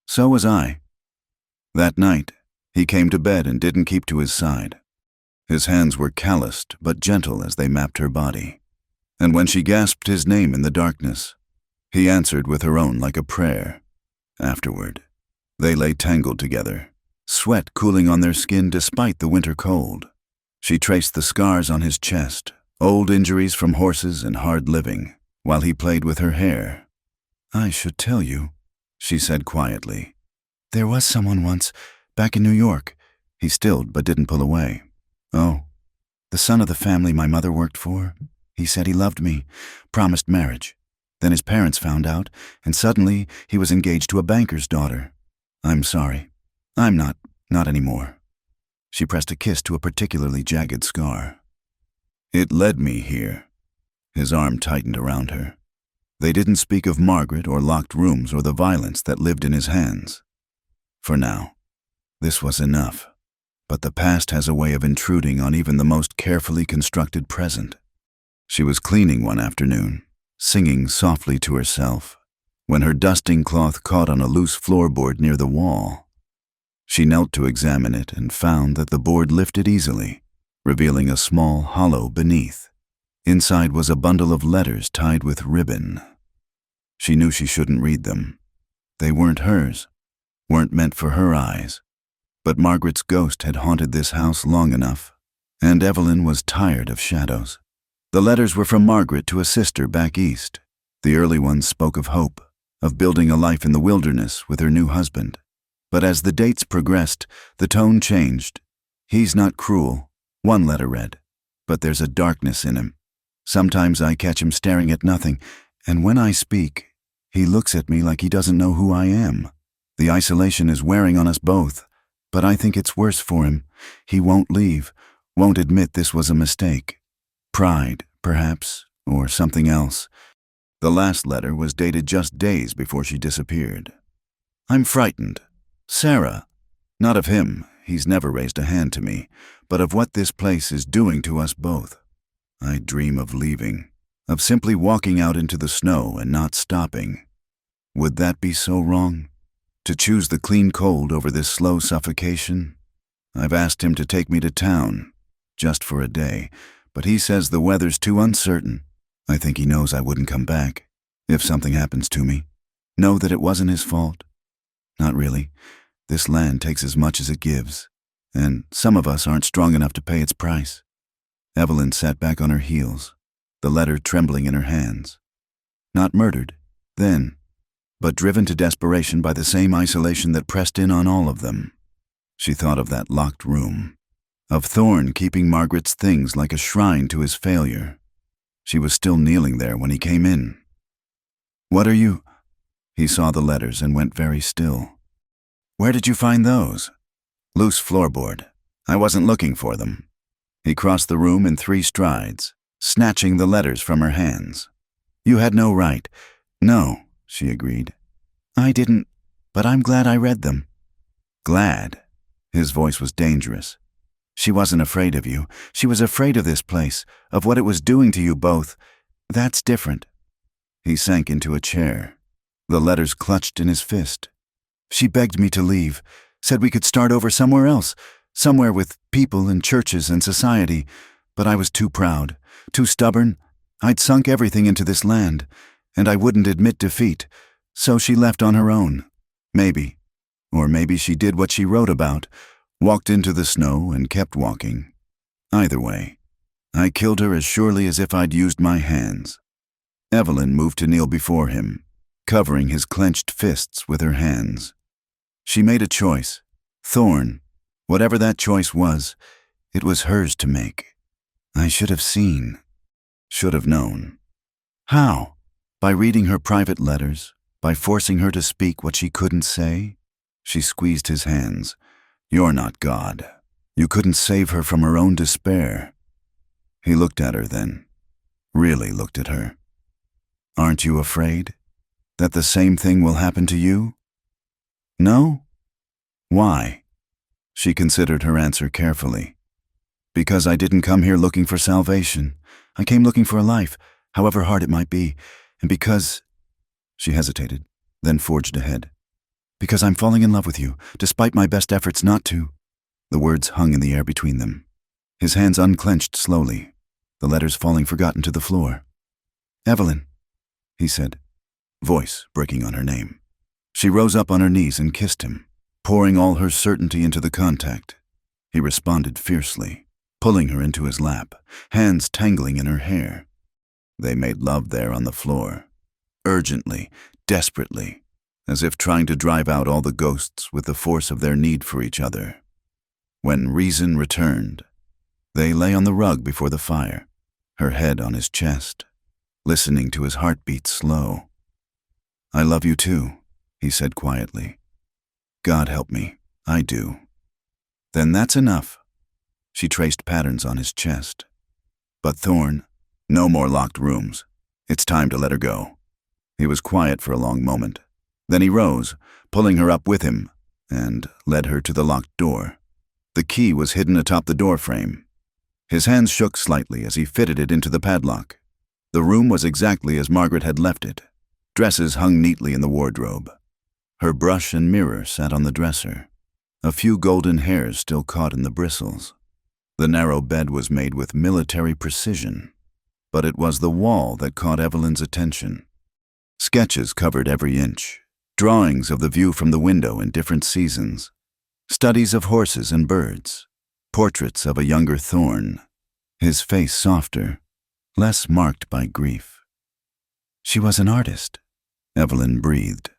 So was I." That night, he came to bed and didn't keep to his side. His hands were calloused but gentle as they mapped her body. And when she gasped his name in the darkness, he answered with her own like a prayer. Afterward, they lay tangled together, sweat cooling on their skin despite the winter cold. She traced the scars on his chest, old injuries from horses and hard living, while he played with her hair. "I should tell you," she said quietly. "There was someone once, back in New York." He stilled but didn't pull away. "Oh, the son of the family my mother worked for. He said he loved me, promised marriage. Then his parents found out, and suddenly he was engaged to a banker's daughter. I'm sorry. I'm not anymore." She pressed a kiss to a particularly jagged scar. "It led me here." His arm tightened around her. They didn't speak of Margaret or locked rooms or the violence that lived in his hands. For now, this was enough. But the past has a way of intruding on even the most carefully constructed present. She was cleaning one afternoon, singing softly to herself, when her dusting cloth caught on a loose floorboard near the wall. She knelt to examine it and found that the board lifted easily, revealing a small hollow beneath. Inside was a bundle of letters tied with ribbon. She knew she shouldn't read them. They weren't hers, weren't meant for her eyes. But Margaret's ghost had haunted this house long enough, and Evelyn was tired of shadows. The letters were from Margaret to a sister back east. The early ones spoke of hope, of building a life in the wilderness with her new husband. But as the dates progressed, the tone changed. "He's not cruel," one letter read, "but there's a darkness in him. Sometimes I catch him staring at nothing, and when I speak, he looks at me like he doesn't know who I am. The isolation is wearing on us both, but I think it's worse for him. He won't leave, won't admit this was a mistake. Pride, perhaps, or something else." The last letter was dated just days before she disappeared. "I'm frightened. Sarah. Not of him, he's never raised a hand to me, but of what this place is doing to us both. I dream of leaving, of simply walking out into the snow and not stopping. Would that be so wrong? To choose the clean cold over this slow suffocation? I've asked him to take me to town, just for a day, but he says the weather's too uncertain. I think he knows I wouldn't come back, if something happens to me. Know that it wasn't his fault. Not really. This land takes as much as it gives, and some of us aren't strong enough to pay its price." Evelyn sat back on her heels, the letter trembling in her hands. "Not murdered, then?" but driven to desperation by the same isolation that pressed in on all of them. She thought of that locked room, of Thorne keeping Margaret's things like a shrine to his failure. She was still kneeling there when he came in. "What are you—" He saw the letters and went very still. "Where did you find those?" "Loose floorboard. I wasn't looking for them." He crossed the room in 3 strides, snatching the letters from her hands. "You had no right." "No," she agreed. "I didn't, but I'm glad I read them." "Glad?" His voice was dangerous. "She wasn't afraid of you. She was afraid of this place, of what it was doing to you both. That's different." He sank into a chair, the letters clutched in his fist. "She begged me to leave, said we could start over somewhere else, somewhere with people and churches and society, but I was too proud, too stubborn. I'd sunk everything into this land, and I wouldn't admit defeat, so she left on her own. Maybe. Or maybe she did what she wrote about, walked into the snow and kept walking. Either way, I killed her as surely as if I'd used my hands." Evelyn moved to kneel before him, covering his clenched fists with her hands. She made a choice. Thorne, whatever that choice was, it was hers to make. "I should have seen, should have known." How? By reading her private letters, by forcing her to speak what she couldn't say? She squeezed his hands. "You're not God. You couldn't save her from her own despair." He looked at her then, really looked at her. "Aren't you afraid that the same thing will happen to you?" "No?" "Why?" She considered her answer carefully. "Because I didn't come here looking for salvation. I came looking for a life, however hard it might be, and because—" She hesitated, then forged ahead. "Because I'm falling in love with you, despite my best efforts not to." The words hung in the air between them. His hands unclenched slowly, the letters falling forgotten to the floor. "Evelyn," he said, voice breaking on her name. She rose up on her knees and kissed him, pouring all her certainty into the contact. He responded fiercely, pulling her into his lap, hands tangling in her hair. They made love there on the floor, urgently, desperately, as if trying to drive out all the ghosts with the force of their need for each other. When reason returned, they lay on the rug before the fire, her head on his chest, listening to his heartbeat slow. "I love you too," he said quietly. "God help me, I do." "Then that's enough." She traced patterns on his chest. "But Thorne, no more locked rooms. It's time to let her go." He was quiet for a long moment. Then he rose, pulling her up with him, and led her to the locked door. The key was hidden atop the door frame. His hands shook slightly as he fitted it into the padlock. The room was exactly as Margaret had left it. Dresses hung neatly in the wardrobe. Her brush and mirror sat on the dresser, a few golden hairs still caught in the bristles. The narrow bed was made with military precision, but it was the wall that caught Evelyn's attention. Sketches covered every inch, drawings of the view from the window in different seasons, studies of horses and birds, portraits of a younger Thorne, his face softer, less marked by grief. "She was an artist," Evelyn breathed.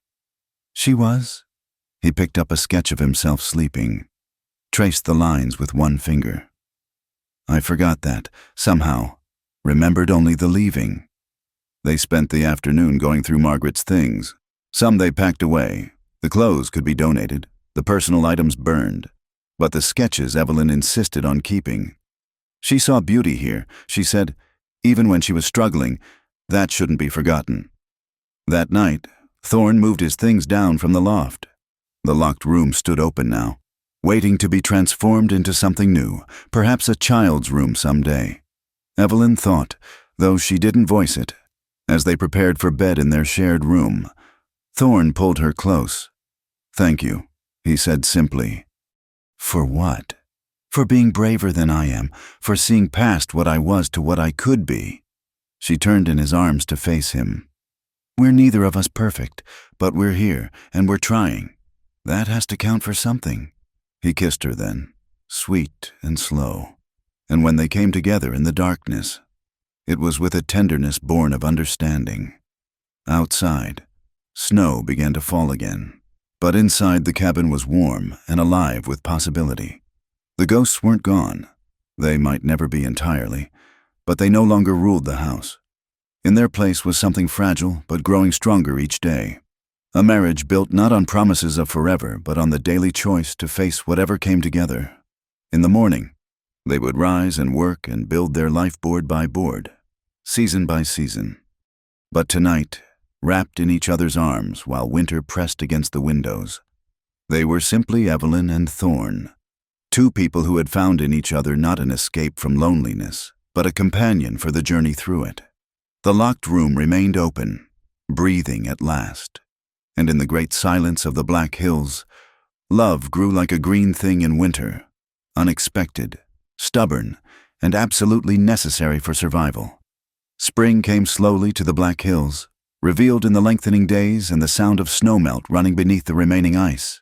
"She was?" He picked up a sketch of himself sleeping, traced the lines with one finger. "I forgot that, somehow, remembered only the leaving." They spent the afternoon going through Margaret's things. Some they packed away. The clothes could be donated, the personal items burned. But the sketches Evelyn insisted on keeping. She saw beauty here, she said, even when she was struggling. That shouldn't be forgotten. That night, Thorne moved his things down from the loft. The locked room stood open now, waiting to be transformed into something new, perhaps a child's room someday. Evelyn thought, though she didn't voice it. As they prepared for bed in their shared room, Thorne pulled her close. "Thank you," he said simply. "For what?" "For being braver than I am, for seeing past what I was to what I could be." She turned in his arms to face him. "We're neither of us perfect, but we're here, and we're trying. That has to count for something." He kissed her then, sweet and slow. And when they came together in the darkness, it was with a tenderness born of understanding. Outside, Snow began to fall again, but inside the cabin was warm and alive with possibility. The ghosts weren't gone. They might never be entirely, but they no longer ruled the house. In their place was something fragile but growing stronger each day. A marriage built not on promises of forever, but on the daily choice to face whatever came together. In the morning, they would rise and work and build their life board by board, season by season. But tonight, wrapped in each other's arms while winter pressed against the windows, they were simply Evelyn and Thorn, two people who had found in each other not an escape from loneliness, but a companion for the journey through it. The locked room remained open, breathing at last, and in the great silence of the Black Hills, love grew like a green thing in winter, unexpected, stubborn, and absolutely necessary for survival. Spring came slowly to the Black Hills, revealed in the lengthening days and the sound of snowmelt running beneath the remaining ice.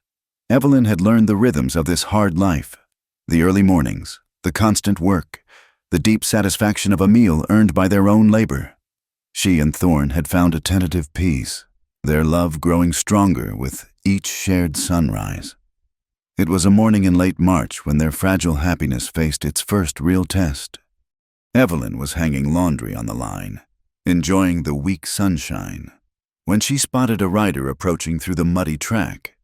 Evelyn had learned the rhythms of this hard life, the early mornings, the constant work, the deep satisfaction of a meal earned by their own labor. She and Thorn had found a tentative peace, their love growing stronger with each shared sunrise. It was a morning in late March when their fragile happiness faced its first real test. Evelyn was hanging laundry on the line, enjoying the weak sunshine, when she spotted a rider approaching through the muddy track.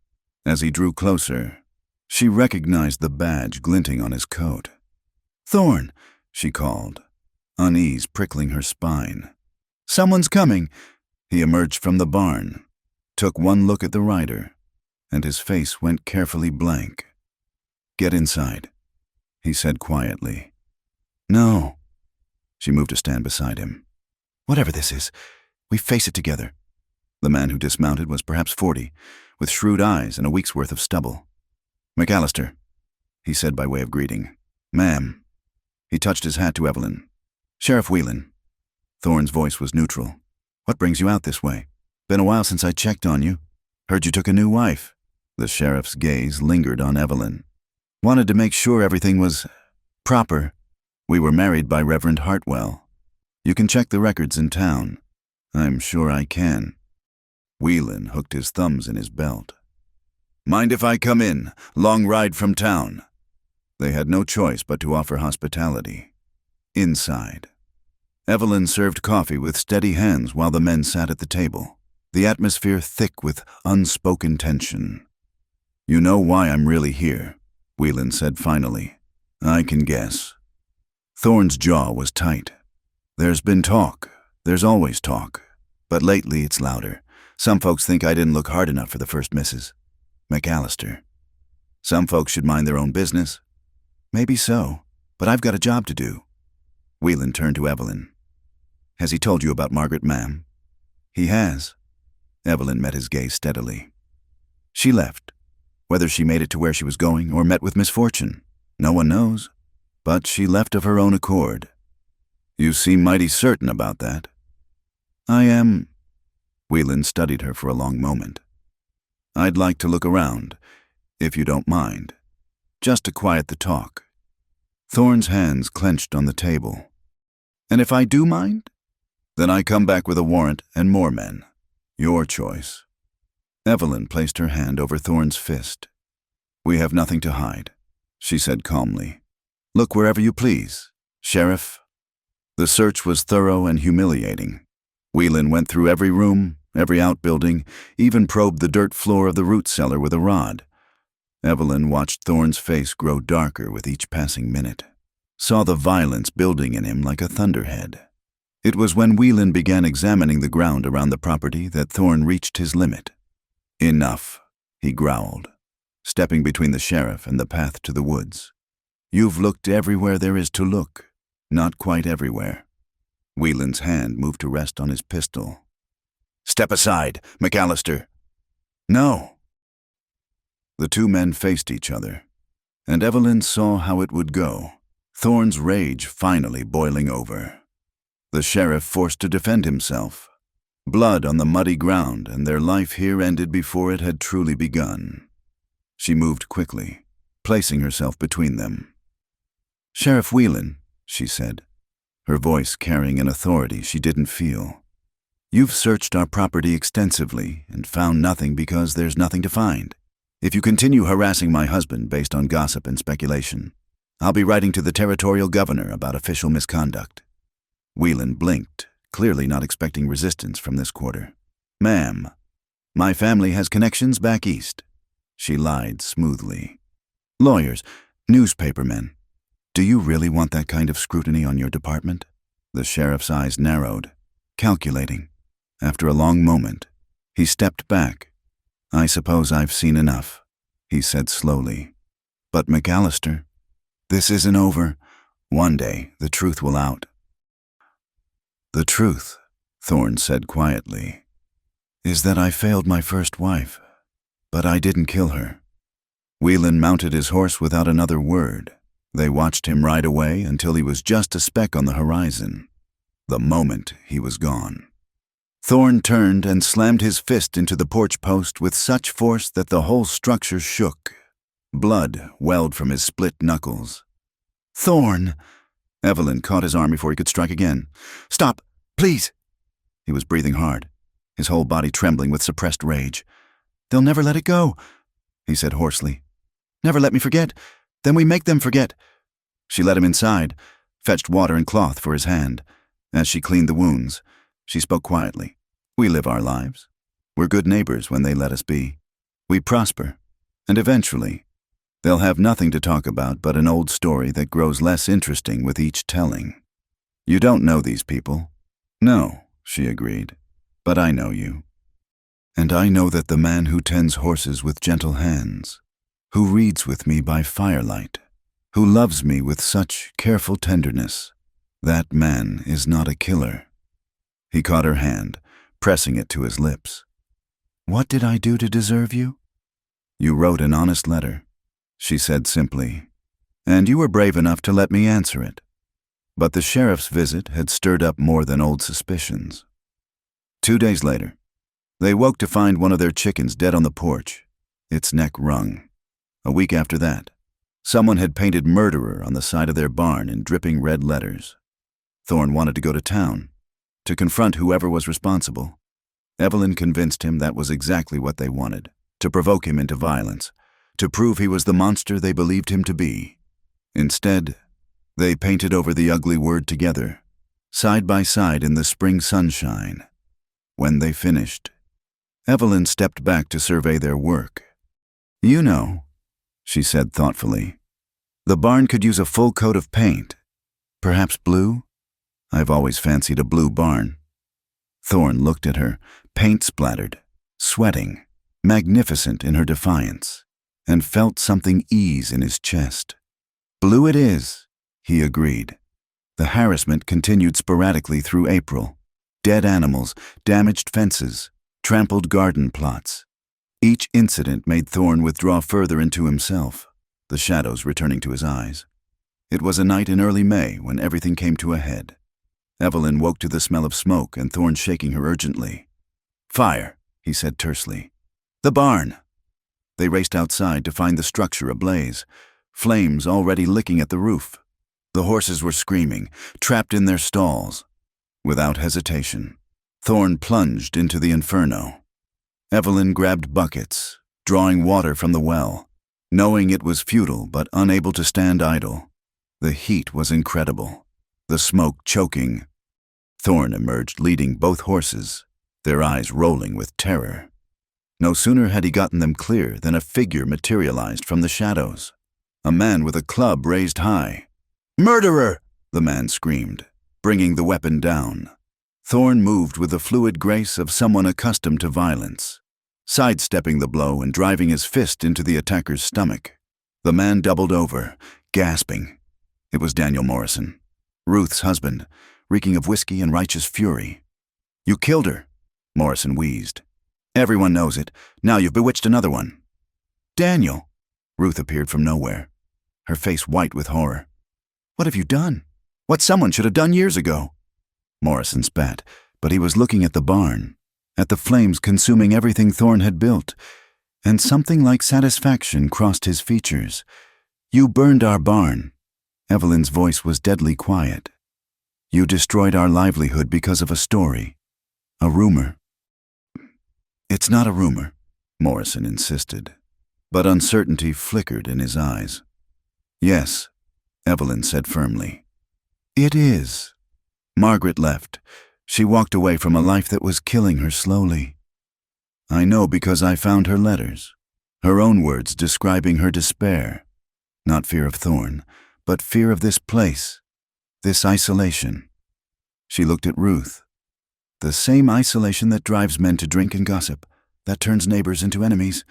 As he drew closer, she recognized the badge glinting on his coat. "Thorn," she called, unease prickling her spine. "Someone's coming." He emerged from the barn, took one look at the rider, and his face went carefully blank. "Get inside," he said quietly. "No." She moved to stand beside him. "Whatever this is, we face it together." The man who dismounted was perhaps 40, with shrewd eyes and a week's worth of stubble. "McAllister," he said by way of greeting. "Ma'am." He touched his hat to Evelyn. "Sheriff Whelan." Thorn's voice was neutral. "What brings you out this way? Been a while since I checked on you. Heard you took a new wife." The sheriff's gaze lingered on Evelyn. "Wanted to make sure everything was proper. We were married by Reverend Hartwell. You can check the records in town." "I'm sure I can." Whelan hooked his thumbs in his belt. "Mind if I come in? Long ride from town." They had no choice but to offer hospitality. Inside, Evelyn served coffee with steady hands while the men sat at the table, the atmosphere thick with unspoken tension. "You know why I'm really here," Whelan said finally. "I can guess." Thorn's jaw was tight. "There's been talk. There's always talk. But lately it's louder. Some folks think I didn't look hard enough for the first missus. McAllister. Some folks should mind their own business. Maybe so, but I've got a job to do." Whelan turned to Evelyn. "Has he told you about Margaret, ma'am?" "He has." Evelyn met his gaze steadily. "She left. Whether she made it to where she was going or met with misfortune, no one knows. But she left of her own accord." "You seem mighty certain about that." "I am." Whelan studied her for a long moment. "I'd like to look around, if you don't mind, just to quiet the talk." Thorn's hands clenched on the table. "And if I do mind?" "Then I come back with a warrant and more men. Your choice." Evelyn placed her hand over Thorn's fist. "We have nothing to hide," she said calmly. "Look wherever you please, Sheriff." The search was thorough and humiliating. Whelan went through every room, every outbuilding, even probed the dirt floor of the root cellar with a rod. Evelyn watched Thorn's face grow darker with each passing minute, saw the violence building in him like a thunderhead. It was when Whelan began examining the ground around the property that Thorn reached his limit. "Enough," he growled, stepping between the sheriff and the path to the woods. "You've looked everywhere there is to look, not quite everywhere." Whelan's hand moved to rest on his pistol. "Step aside, McAllister." "No." The two men faced each other, and Evelyn saw how it would go, Thorn's rage finally boiling over. The sheriff forced to defend himself. Blood on the muddy ground, and their life here ended before it had truly begun. She moved quickly, placing herself between them. "Sheriff Whelan," she said, her voice carrying an authority she didn't feel. You've searched our property extensively and found nothing because there's nothing to find. If you continue harassing my husband based on gossip and speculation, I'll be writing to the territorial governor about official misconduct." Whelan blinked, clearly not expecting resistance from this quarter. "Ma'am, my family has connections back east." She lied smoothly. "Lawyers, newspapermen. Do you really want that kind of scrutiny on your department?" The sheriff's eyes narrowed, calculating. After a long moment, he stepped back. "I suppose I've seen enough," he said slowly. "But McAllister, this isn't over. One day, the truth will out." "The truth," Thorne said quietly, "is that I failed my first wife, but I didn't kill her." Whelan mounted his horse without another word. They watched him ride away until he was just a speck on the horizon. The moment he was gone, Thorne turned and slammed his fist into the porch post with such force that the whole structure shook. Blood welled from his split knuckles. "Thorne!" Evelyn caught his arm before he could strike again. "Stop, please!" He was breathing hard, his whole body trembling with suppressed rage. "They'll never let it go," he said hoarsely. "Never let me forget. Then we make them forget." She led him inside, fetched water and cloth for his hand. As she cleaned the wounds, she spoke quietly. "We live our lives. We're good neighbors when they let us be. We prosper, and eventually, they'll have nothing to talk about but an old story that grows less interesting with each telling. You don't know these people." "No," she agreed, "but I know you. And I know that the man who tends horses with gentle hands, who reads with me by firelight, who loves me with such careful tenderness, that man is not a killer." He caught her hand, pressing it to his lips. "What did I do to deserve you?" "You wrote an honest letter," she said simply, "and you were brave enough to let me answer it." But the sheriff's visit had stirred up more than old suspicions. 2 days later, they woke to find one of their chickens dead on the porch, its neck wrung. A week after that, someone had painted "murderer" on the side of their barn in dripping red letters. Thorne wanted to go to town, to confront whoever was responsible. Evelyn convinced him that was exactly what they wanted, to provoke him into violence, to prove he was the monster they believed him to be. Instead, they painted over the ugly word together, side by side in the spring sunshine. When they finished, Evelyn stepped back to survey their work. "You know," she said thoughtfully, "the barn could use a full coat of paint. Perhaps blue? I've always fancied a blue barn." Thorne looked at her, paint-splattered, sweating, magnificent in her defiance, and felt something ease in his chest. "Blue it is," he agreed. The harassment continued sporadically through April. Dead animals, damaged fences, trampled garden plots. Each incident made Thorne withdraw further into himself, the shadows returning to his eyes. It was a night in early May when everything came to a head. Evelyn woke to the smell of smoke and Thorne shaking her urgently. "Fire," he said tersely. "The barn." They raced outside to find the structure ablaze, flames already licking at the roof. The horses were screaming, trapped in their stalls. Without hesitation, Thorne plunged into the inferno. Evelyn grabbed buckets, drawing water from the well, knowing it was futile but unable to stand idle. The heat was incredible, the smoke choking. Thorne emerged leading both horses, their eyes rolling with terror. No sooner had he gotten them clear than a figure materialized from the shadows. A man with a club raised high. "Murderer!" the man screamed, bringing the weapon down. Thorne moved with the fluid grace of someone accustomed to violence, sidestepping the blow and driving his fist into the attacker's stomach. The man doubled over, gasping. It was Daniel Morrison, Ruth's husband, reeking of whiskey and righteous fury. "You killed her," Morrison wheezed. "Everyone knows it. Now you've bewitched another one." "Daniel!" Ruth appeared from nowhere, her face white with horror. "What have you done? What someone should have done years ago." Morrison spat, but he was looking at the barn, at the flames consuming everything Thorne had built, and something like satisfaction crossed his features. "You burned our barn." Evelyn's voice was deadly quiet. "You destroyed our livelihood because of a story. A rumor. It's not a rumor, Morrison insisted, but uncertainty flickered in his eyes. Yes, Evelyn said firmly. It is. Margaret left. She walked away from a life that was killing her slowly. I know because I found her letters, her own words describing her despair. Not fear of Thorne, but fear of this place, this isolation. She looked at Ruth. The same isolation that drives men to drink and gossip, that turns neighbors into enemies.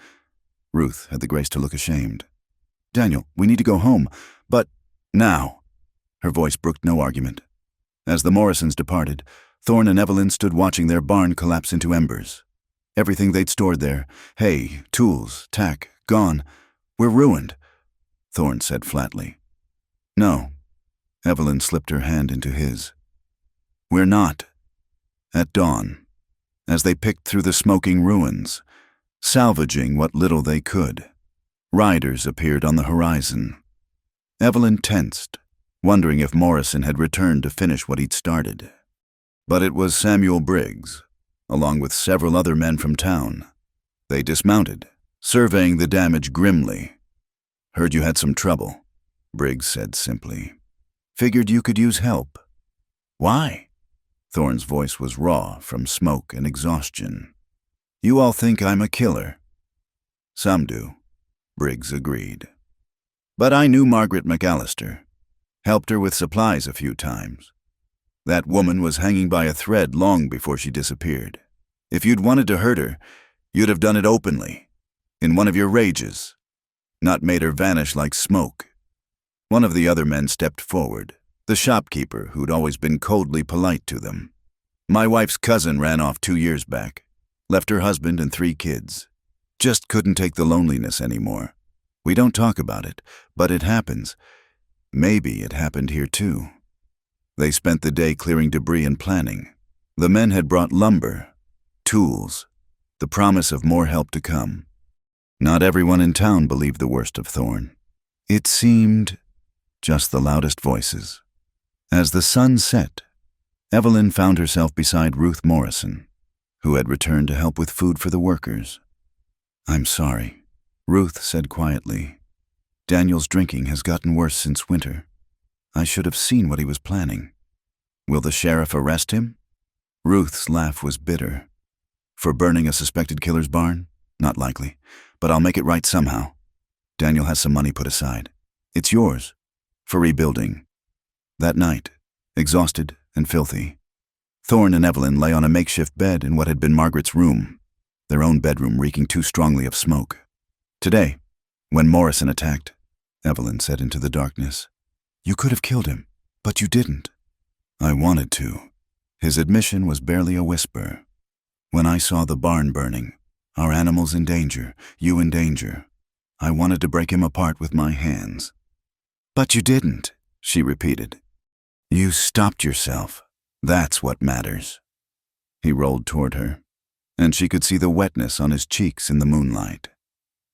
Ruth had the grace to look ashamed. Daniel, we need to go home, but now. Her voice brooked no argument. As the Morrisons departed, Thorne and Evelyn stood watching their barn collapse into embers. Everything they'd stored there, hay, tools, tack, gone. We're ruined, Thorne said flatly. No. Evelyn slipped her hand into his. We're not. At dawn, as they picked through the smoking ruins, salvaging what little they could, riders appeared on the horizon. Evelyn tensed, wondering if Morrison had returned to finish what he'd started. But it was Samuel Briggs, along with several other men from town. They dismounted, surveying the damage grimly. Heard you had some trouble, Briggs said simply. Figured you could use help. Why? Thorne's voice was raw from smoke and exhaustion. You all think I'm a killer. Some do, Briggs agreed. But I knew Margaret McAllister. Helped her with supplies a few times. That woman was hanging by a thread long before she disappeared. If you'd wanted to hurt her, you'd have done it openly, in one of your rages, not made her vanish like smoke. One of the other men stepped forward, the shopkeeper who'd always been coldly polite to them. My wife's cousin ran off 2 years back, left her husband and 3 kids. Just couldn't take the loneliness anymore. We don't talk about it, but it happens. Maybe it happened here too. They spent the day clearing debris and planning. The men had brought lumber, tools, the promise of more help to come. Not everyone in town believed the worst of Thorne. It seemed just the loudest voices. As the sun set, Evelyn found herself beside Ruth Morrison, who had returned to help with food for the workers. I'm sorry, Ruth said quietly. Daniel's drinking has gotten worse since winter. I should have seen what he was planning. Will the sheriff arrest him? Ruth's laugh was bitter. For burning a suspected killer's barn? Not likely, but I'll make it right somehow. Daniel has some money put aside. It's yours, for rebuilding. That night, exhausted and filthy, Thorne and Evelyn lay on a makeshift bed in what had been Margaret's room, their own bedroom reeking too strongly of smoke. Today, when Morrison attacked, Evelyn said into the darkness, you could have killed him, but you didn't. I wanted to. His admission was barely a whisper. When I saw the barn burning, our animals in danger, you in danger, I wanted to break him apart with my hands. But you didn't, she repeated. You stopped yourself. That's what matters. He rolled toward her, and she could see the wetness on his cheeks in the moonlight.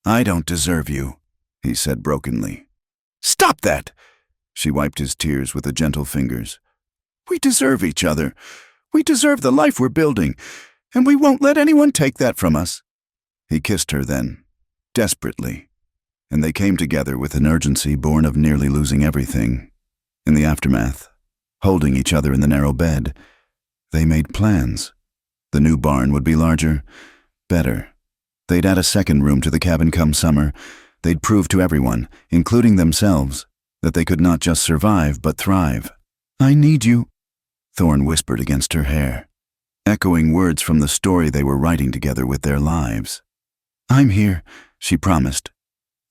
I don't deserve you, he said brokenly. Stop that! She wiped his tears with the gentle fingers. We deserve each other. We deserve the life we're building, and we won't let anyone take that from us. He kissed her then, desperately, and they came together with an urgency born of nearly losing everything. In the aftermath, holding each other in the narrow bed, they made plans. The new barn would be larger, better. They'd add a second room to the cabin come summer. They'd prove to everyone, including themselves, that they could not just survive but thrive. I need you, Thorne whispered against her hair, echoing words from the story they were writing together with their lives. I'm here, she promised.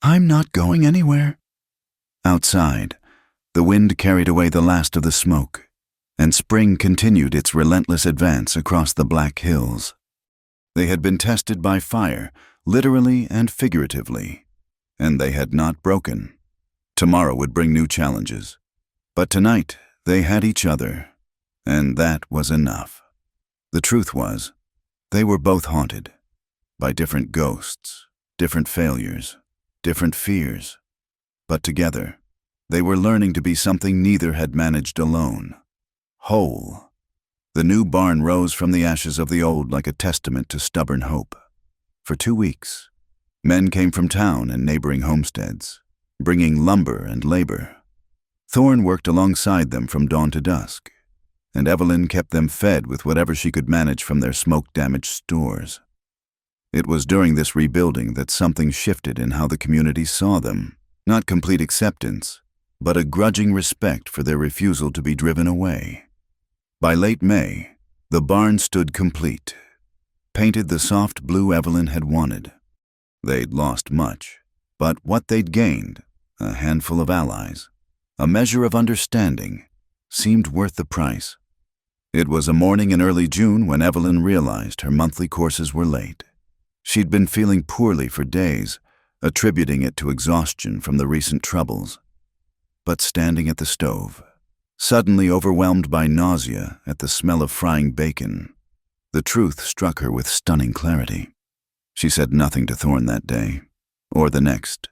I'm not going anywhere. Outside, the wind carried away the last of the smoke, and spring continued its relentless advance across the Black Hills. They had been tested by fire, literally and figuratively, and they had not broken. Tomorrow would bring new challenges. But tonight, they had each other, and that was enough. The truth was, they were both haunted by different ghosts, different failures, different fears. But together, they were learning to be something neither had managed alone. Whole. The new barn rose from the ashes of the old like a testament to stubborn hope. For 2 weeks, men came from town and neighboring homesteads, bringing lumber and labor. Thorne worked alongside them from dawn to dusk, and Evelyn kept them fed with whatever she could manage from their smoke-damaged stores. It was during this rebuilding that something shifted in how the community saw them. Not complete acceptance, but a grudging respect for their refusal to be driven away. By late May, the barn stood complete, painted the soft blue Evelyn had wanted. They'd lost much, but what they'd gained, a handful of allies, a measure of understanding, seemed worth the price. It was a morning in early June when Evelyn realized her monthly courses were late. She'd been feeling poorly for days, attributing it to exhaustion from the recent troubles. But standing at the stove, suddenly overwhelmed by nausea at the smell of frying bacon, the truth struck her with stunning clarity. She said nothing to Thorne that day, or the next.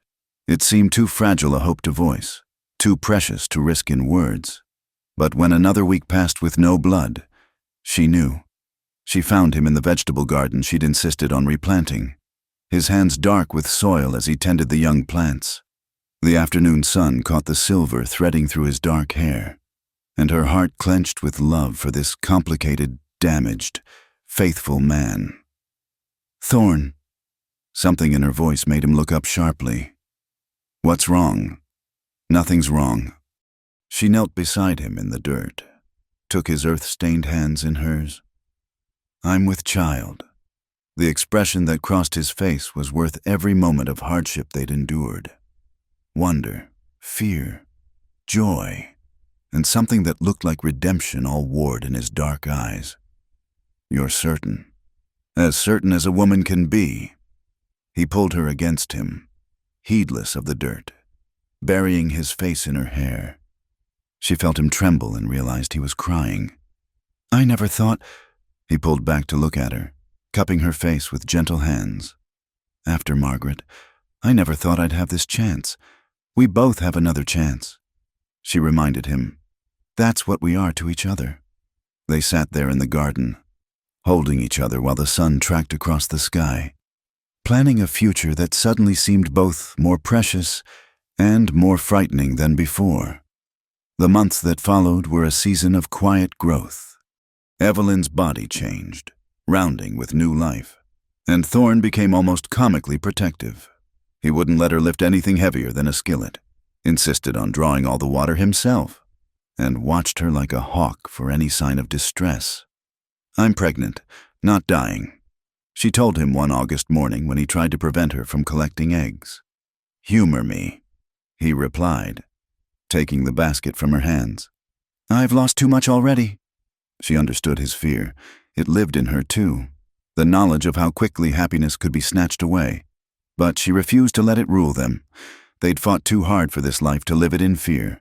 It seemed too fragile a hope to voice, too precious to risk in words. But when another week passed with no blood, she knew. She found him in the vegetable garden she'd insisted on replanting, his hands dark with soil as he tended the young plants. The afternoon sun caught the silver threading through his dark hair, and her heart clenched with love for this complicated, damaged, faithful man. "Thorne." Something in her voice made him look up sharply. "What's wrong?" "Nothing's wrong." She knelt beside him in the dirt, took his earth-stained hands in hers. "I'm with child." The expression that crossed his face was worth every moment of hardship they'd endured. Wonder, fear, joy, and something that looked like redemption all warred in his dark eyes. "You're certain?" "As certain as a woman can be." He pulled her against him, heedless of the dirt, burying his face in her hair. She felt him tremble and realized he was crying. "I never thought—" He pulled back to look at her, cupping her face with gentle hands. "After Margaret, I never thought I'd have this chance. We both have another chance." She reminded him, "That's what we are to each other." They sat there in the garden, holding each other while the sun tracked across the sky, planning a future that suddenly seemed both more precious and more frightening than before. The months that followed were a season of quiet growth. Evelyn's body changed, rounding with new life, and Thorne became almost comically protective. He wouldn't let her lift anything heavier than a skillet, insisted on drawing all the water himself, and watched her like a hawk for any sign of distress. "I'm pregnant, not dying," she told him one August morning when he tried to prevent her from collecting eggs. "Humor me," he replied, taking the basket from her hands. "I've lost too much already." She understood his fear. It lived in her, too, the knowledge of how quickly happiness could be snatched away. But she refused to let it rule them. They'd fought too hard for this life to live it in fear.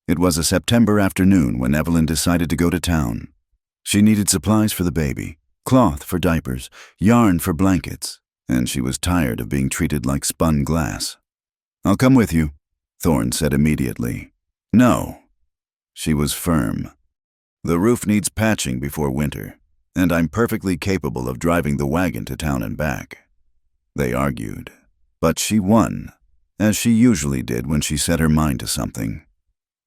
It was a September afternoon when Evelyn decided to go to town. She needed supplies for the baby, cloth for diapers, yarn for blankets, and she was tired of being treated like spun glass. "I'll come with you," Thorne said immediately. "No." She was firm. "The roof needs patching before winter, and I'm perfectly capable of driving the wagon to town and back." They argued, but she won, as she usually did when she set her mind to something.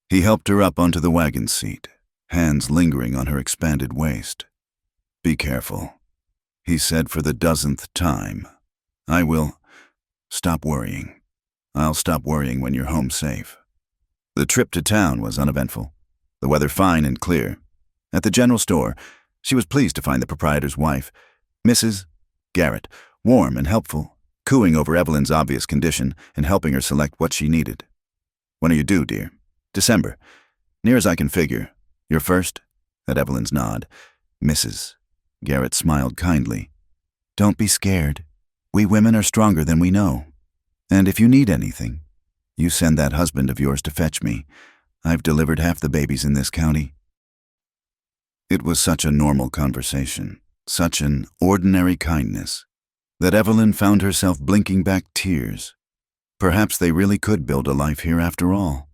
He helped her up onto the wagon seat, hands lingering on her expanded waist. "Be careful," he said for the dozenth time. "I will. Stop worrying. I'll stop worrying when you're home safe." The trip to town was uneventful, the weather fine and clear. At the general store, she was pleased to find the proprietor's wife, Mrs. Garrett, warm and helpful, cooing over Evelyn's obvious condition and helping her select what she needed. "When are you due, dear?" "December. Near as I can figure. Your first?" At Evelyn's nod, Mrs. Garrett smiled kindly. "Don't be scared. We women are stronger than we know. And if you need anything, you send that husband of yours to fetch me. I've delivered half the babies in this county." It was such a normal conversation, such an ordinary kindness, that Evelyn found herself blinking back tears. Perhaps they really could build a life here after all.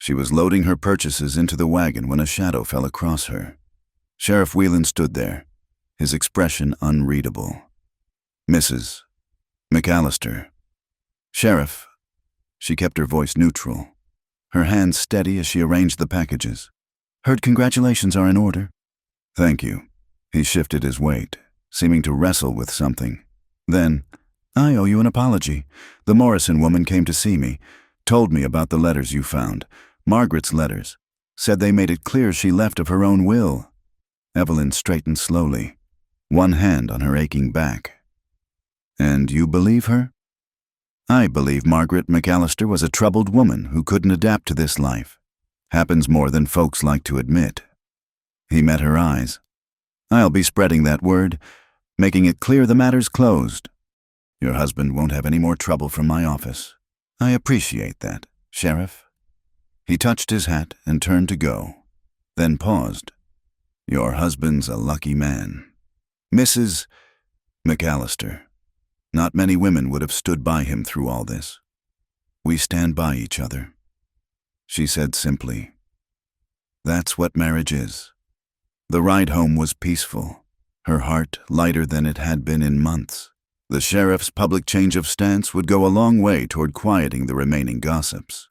She was loading her purchases into the wagon when a shadow fell across her. Sheriff Whelan stood there, his expression unreadable. Mrs. McAllister. Sheriff. She kept her voice neutral, her hands steady as she arranged the packages. Heard congratulations are in order. Thank you. He shifted his weight, seeming to wrestle with something. Then, I owe you an apology. The Morrison woman came to see me, told me about the letters you found, Margaret's letters, said they made it clear she left of her own will. Evelyn straightened slowly, one hand on her aching back. And you believe her? I believe Margaret McAllister was a troubled woman who couldn't adapt to this life. Happens more than folks like to admit. He met her eyes. I'll be spreading that word, making it clear the matter's closed. Your husband won't have any more trouble from my office. I appreciate that, Sheriff. He touched his hat and turned to go, then paused. Your husband's a lucky man. Mrs. McAllister. Not many women would have stood by him through all this. We stand by each other. She said simply. That's what marriage is. The ride home was peaceful, her heart lighter than it had been in months. The sheriff's public change of stance would go a long way toward quieting the remaining gossips.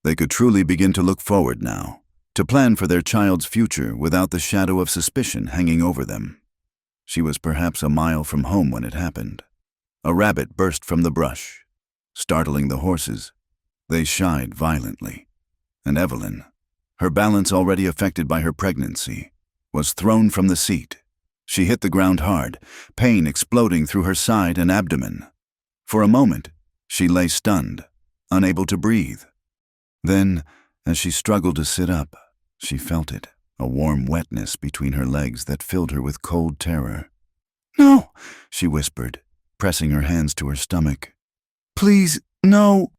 They could truly begin to look forward now, to plan for their child's future without the shadow of suspicion hanging over them. She was perhaps a mile from home when it happened. A rabbit burst from the brush, startling the horses. They shied violently, and Evelyn, her balance already affected by her pregnancy, was thrown from the seat. She hit the ground hard, pain exploding through her side and abdomen. For a moment, she lay stunned, unable to breathe. Then, as she struggled to sit up, she felt it, a warm wetness between her legs that filled her with cold terror. No, she whispered, pressing her hands to her stomach. Please, no.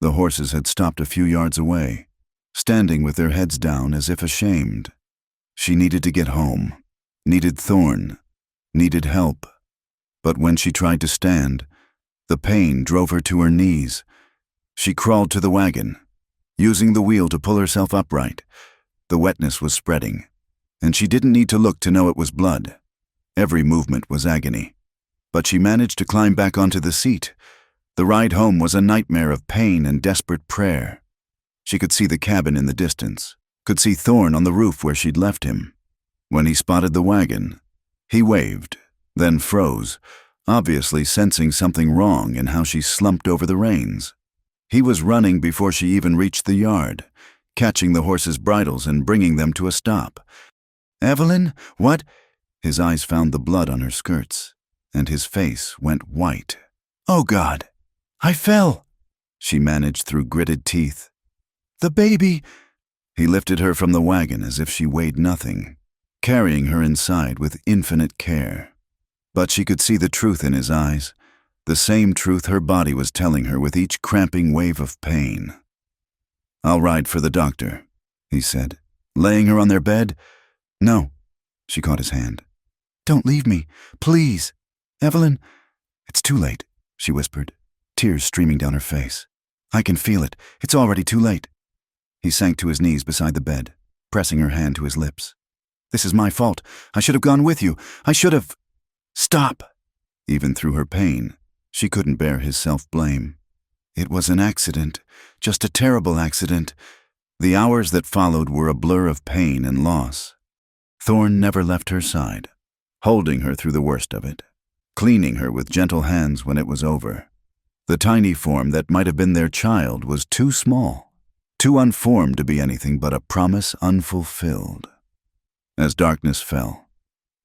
The horses had stopped a few yards away, standing with their heads down as if ashamed. She needed to get home, needed Thorne, needed help. But when she tried to stand, the pain drove her to her knees. She crawled to the wagon, using the wheel to pull herself upright. The wetness was spreading, and she didn't need to look to know it was blood. Every movement was agony. But she managed to climb back onto the seat. The ride home was a nightmare of pain and desperate prayer. She could see the cabin in the distance, could see Thorne on the roof where she'd left him. When he spotted the wagon, he waved, then froze, obviously sensing something wrong in how she slumped over the reins. He was running before she even reached the yard, catching the horses' bridles and bringing them to a stop. Evelyn, what? His eyes found the blood on her skirts, and his face went white. Oh, God, I fell, she managed through gritted teeth. The baby. He lifted her from the wagon as if she weighed nothing, carrying her inside with infinite care. But she could see the truth in his eyes, the same truth her body was telling her with each cramping wave of pain. I'll ride for the doctor, he said, laying her on their bed. No, she caught his hand. Don't leave me, please. Evelyn, it's too late, she whispered, tears streaming down her face. I can feel it. It's already too late. He sank to his knees beside the bed, pressing her hand to his lips. This is my fault. I should have gone with you. I should have... Stop! Even through her pain, she couldn't bear his self-blame. It was an accident, just a terrible accident. The hours that followed were a blur of pain and loss. Thorne never left her side, holding her through the worst of it, cleaning her with gentle hands when it was over. The tiny form that might have been their child was too small, too unformed to be anything but a promise unfulfilled. As darkness fell,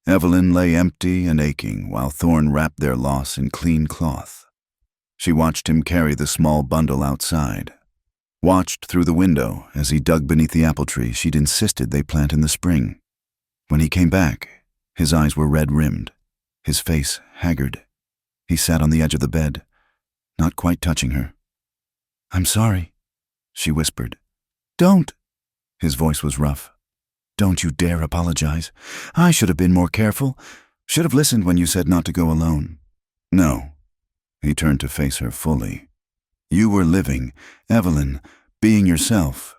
Evelyn lay empty and aching while Thorne wrapped their loss in clean cloth. She watched him carry the small bundle outside, watched through the window as he dug beneath the apple tree she'd insisted they plant in the spring. When he came back, his eyes were red-rimmed, his face haggard. He sat on the edge of the bed, not quite touching her. I'm sorry, she whispered. Don't. His voice was rough. Don't you dare apologize. I should have been more careful. Should have listened when you said not to go alone. No. He turned to face her fully. You were living, Evelyn, being yourself.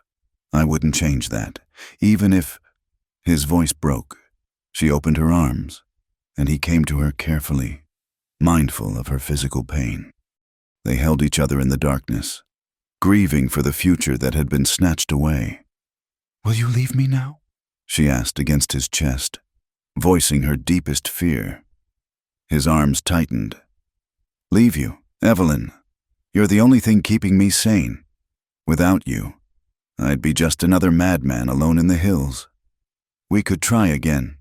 I wouldn't change that, even if... His voice broke, She opened her arms, and he came to her carefully, mindful of her physical pain. They held each other in the darkness, grieving for the future that had been snatched away. "Will you leave me now?" she asked against his chest, voicing her deepest fear. His arms tightened. "Leave you, Evelyn. You're the only thing keeping me sane. Without you, I'd be just another madman alone in the hills. We could try again,"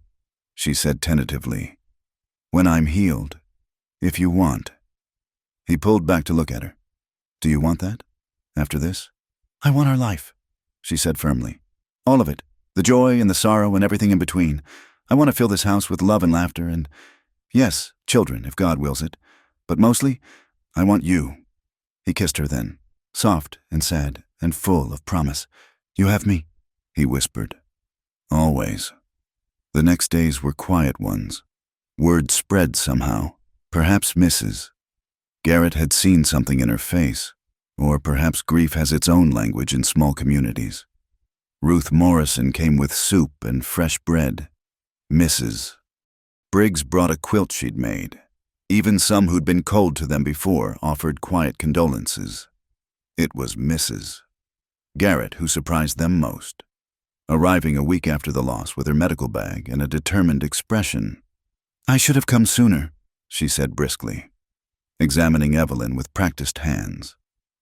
she said tentatively. "When I'm healed, if you want." He pulled back to look at her. "Do you want that? After this?" "I want our life," she said firmly. "All of it. The joy and the sorrow and everything in between. I want to fill this house with love and laughter and, yes, children, if God wills it. But mostly, I want you." He kissed her then, soft and sad and full of promise. "You have me," he whispered. Always. The next days were quiet ones. Word spread somehow, perhaps Mrs. Garrett had seen something in her face, or perhaps grief has its own language in small communities. Ruth Morrison came with soup and fresh bread. Mrs. Briggs brought a quilt she'd made. Even some who'd been cold to them before offered quiet condolences. It was Mrs. Garrett who surprised them most, arriving a week after the loss with her medical bag and a determined expression. "I should have come sooner," she said briskly, examining Evelyn with practiced hands.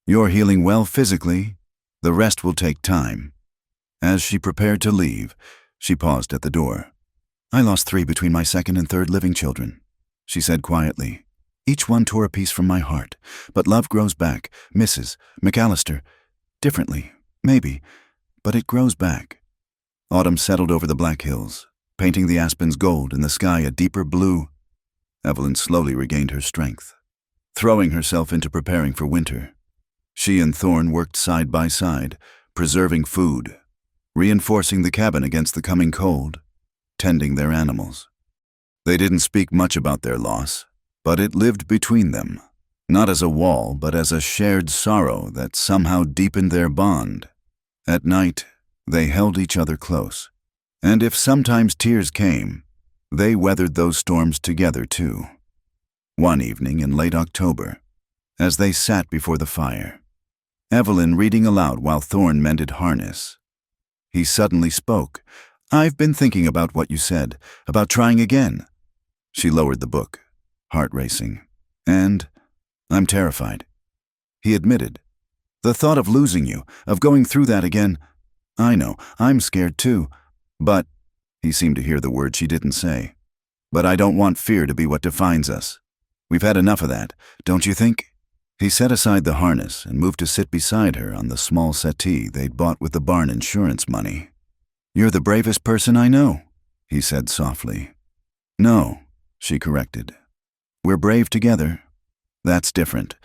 "You're healing well physically. The rest will take time." As she prepared to leave, she paused at the door. "I lost 3 between my second and third living children," she said quietly. "Each one tore a piece from my heart, but love grows back, Mrs. McAllister. Differently, maybe, but it grows back." Autumn settled over the Black Hills, painting the aspens gold and the sky a deeper blue. Evelyn slowly regained her strength, throwing herself into preparing for winter. She and Thorne worked side by side, preserving food, reinforcing the cabin against the coming cold, tending their animals. They didn't speak much about their loss, but it lived between them, not as a wall, but as a shared sorrow that somehow deepened their bond. At night, they held each other close, and if sometimes tears came, they weathered those storms together too. One evening in late October, as they sat before the fire, Evelyn reading aloud while Thorne mended harness, he suddenly spoke. "I've been thinking about what you said, about trying again." She lowered the book, heart racing. "And I'm terrified," he admitted. "The thought of losing you, of going through that again. I know, I'm scared too. But," he seemed to hear the word she didn't say, "but I don't want fear to be what defines us. We've had enough of that, don't you think?" He set aside the harness and moved to sit beside her on the small settee they'd bought with the barn insurance money. "You're the bravest person I know," he said softly. "No," she corrected. "We're brave together. That's different."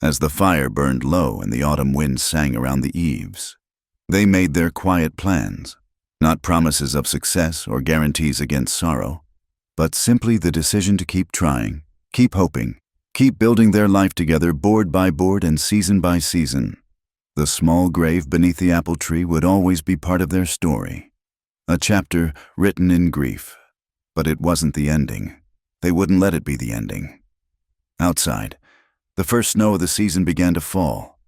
As the fire burned low and the autumn wind sang around the eaves, they made their quiet plans, not promises of success or guarantees against sorrow, but simply the decision to keep trying, keep hoping, keep building their life together board by board and season by season. The small grave beneath the apple tree would always be part of their story, a chapter written in grief. But it wasn't the ending. They wouldn't let it be the ending. Outside, the first snow of the season began to fall,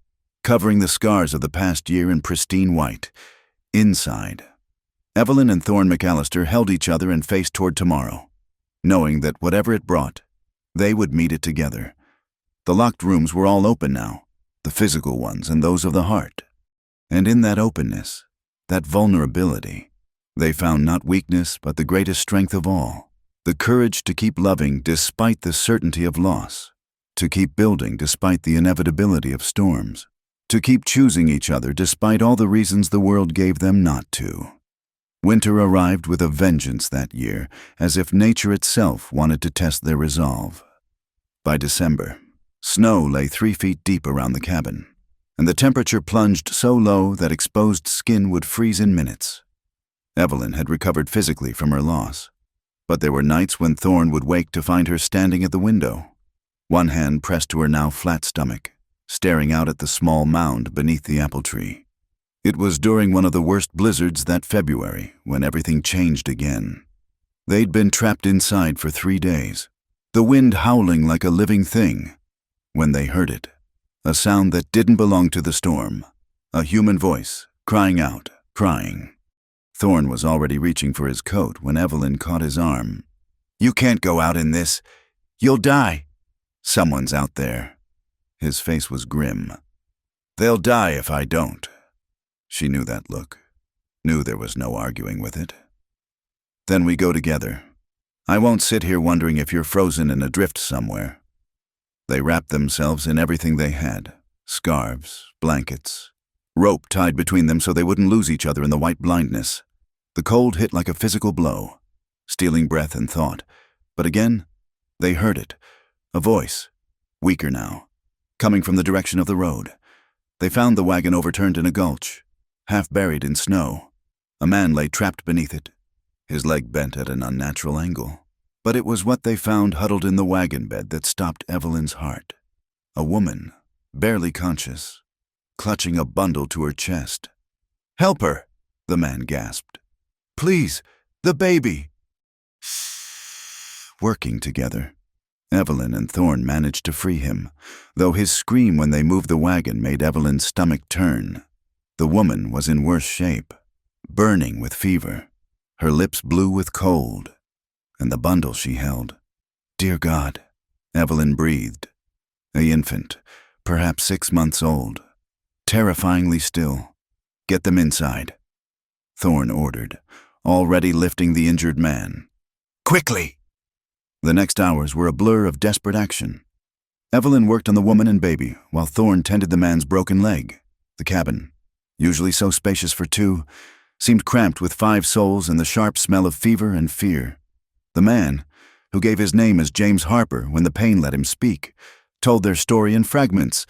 covering the scars of the past year in pristine white. Inside, Evelyn and Thorne McAllister held each other and faced toward tomorrow, knowing that whatever it brought, they would meet it together. The locked rooms were all open now, the physical ones and those of the heart. And in that openness, that vulnerability, they found not weakness but the greatest strength of all, the courage to keep loving despite the certainty of loss, to keep building despite the inevitability of storms, to keep choosing each other despite all the reasons the world gave them not to. Winter arrived with a vengeance that year, as if nature itself wanted to test their resolve. By December, snow lay 3 feet deep around the cabin, and the temperature plunged so low that exposed skin would freeze in minutes. Evelyn had recovered physically from her loss, but there were nights when Thorne would wake to find her standing at the window, one hand pressed to her now flat stomach, staring out at the small mound beneath the apple tree. It was during one of the worst blizzards that February when everything changed again. They'd been trapped inside for 3 days, the wind howling like a living thing, when they heard it, a sound that didn't belong to the storm, a human voice, crying out, crying. Thorne was already reaching for his coat when Evelyn caught his arm. "You can't go out in this. You'll die. Someone's out there." His face was grim. "They'll die if I don't." She knew that look, knew there was no arguing with it. "Then we go together. I won't sit here wondering if you're frozen and adrift somewhere." They wrapped themselves in everything they had, scarves, blankets, rope tied between them so they wouldn't lose each other in the white blindness. The cold hit like a physical blow, stealing breath and thought. But again, they heard it, a voice, weaker now, coming from the direction of the road. They found the wagon overturned in a gulch, half buried in snow. A man lay trapped beneath it, his leg bent at an unnatural angle. But it was what they found huddled in the wagon bed that stopped Evelyn's heart. A woman, barely conscious, clutching a bundle to her chest. "Help her," the man gasped. "Please, the baby." Working together, Evelyn and Thorne managed to free him, though his scream when they moved the wagon made Evelyn's stomach turn. The woman was in worse shape, burning with fever, her lips blue with cold, and the bundle she held. "Dear God," Evelyn breathed. The infant, perhaps 6 months old, terrifyingly still. "Get them inside," Thorne ordered, already lifting the injured man. "Quickly!" The next hours were a blur of desperate action. Evelyn worked on the woman and baby, while Thorne tended the man's broken leg. The cabin, usually so spacious for 2, seemed cramped with 5 souls and the sharp smell of fever and fear. The man, who gave his name as James Harper when the pain let him speak, told their story in fragments.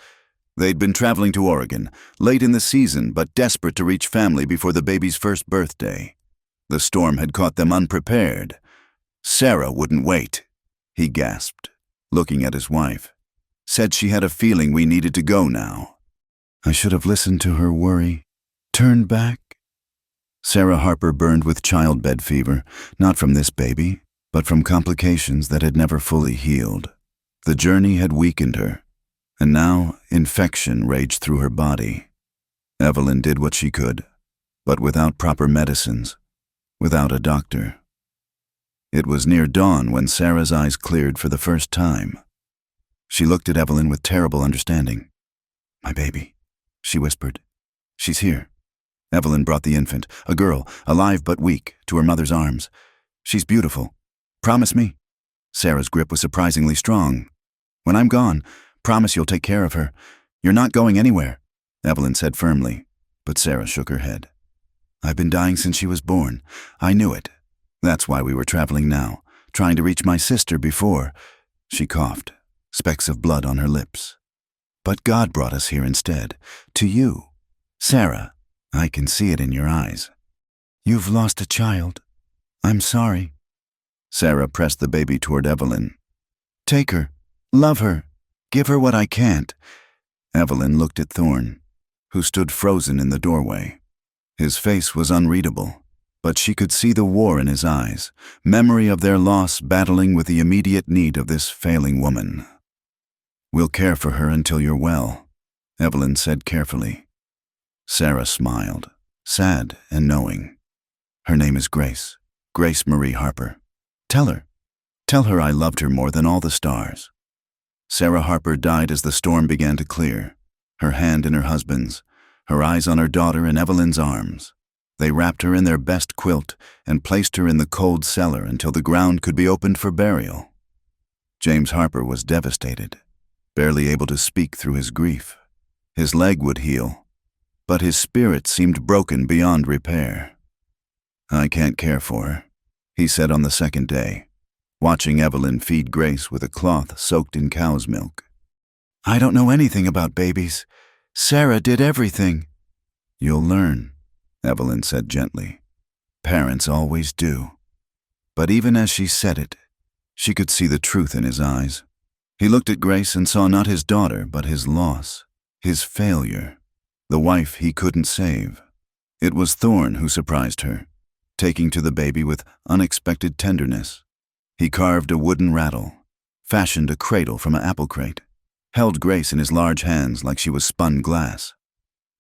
They'd been traveling to Oregon, late in the season but desperate to reach family before the baby's first birthday. The storm had caught them unprepared. "Sarah wouldn't wait," he gasped, looking at his wife. "Said she had a feeling we needed to go now." "I should have listened to her worry. Turned back." Sarah Harper burned with childbed fever, not from this baby, but from complications that had never fully healed. The journey had weakened her, and now infection raged through her body. Evelyn did what she could, but without proper medicines, without a doctor. It was near dawn when Sarah's eyes cleared for the first time. She looked at Evelyn with terrible understanding. "My baby," she whispered. "She's here." Evelyn brought the infant, a girl, alive but weak, to her mother's arms. "She's beautiful. Promise me." Sarah's grip was surprisingly strong. "When I'm gone, promise you'll take care of her. You're not going anywhere," Evelyn said firmly, but Sarah shook her head. "I've been dying since she was born. I knew it. That's why we were traveling now, trying to reach my sister before." She coughed, specks of blood on her lips. "But God brought us here instead, to you. Sarah, I can see it in your eyes. You've lost a child. I'm sorry." Sarah pressed the baby toward Evelyn. "Take her. Love her. Give her what I can't." Evelyn looked at Thorne, who stood frozen in the doorway. His face was unreadable, but she could see the war in his eyes, memory of their loss battling with the immediate need of this failing woman. "We'll care for her until you're well," Evelyn said carefully. Sarah smiled, sad and knowing. "Her name is Grace, Grace Marie Harper. Tell her I loved her more than all the stars." Sarah Harper died as the storm began to clear, her hand in her husband's, her eyes on her daughter in Evelyn's arms. They wrapped her in their best quilt and placed her in the cold cellar until the ground could be opened for burial. James Harper was devastated, barely able to speak through his grief. His leg would heal, but his spirit seemed broken beyond repair. "I can't care for her," he said on the second day, watching Evelyn feed Grace with a cloth soaked in cow's milk. "I don't know anything about babies. Sarah did everything." "You'll learn," Evelyn said gently. "Parents always do." But even as she said it, she could see the truth in his eyes. He looked at Grace and saw not his daughter, but his loss, his failure, the wife he couldn't save. It was Thorne who surprised her, taking to the baby with unexpected tenderness. He carved a wooden rattle, fashioned a cradle from an apple crate, held Grace in his large hands like she was spun glass.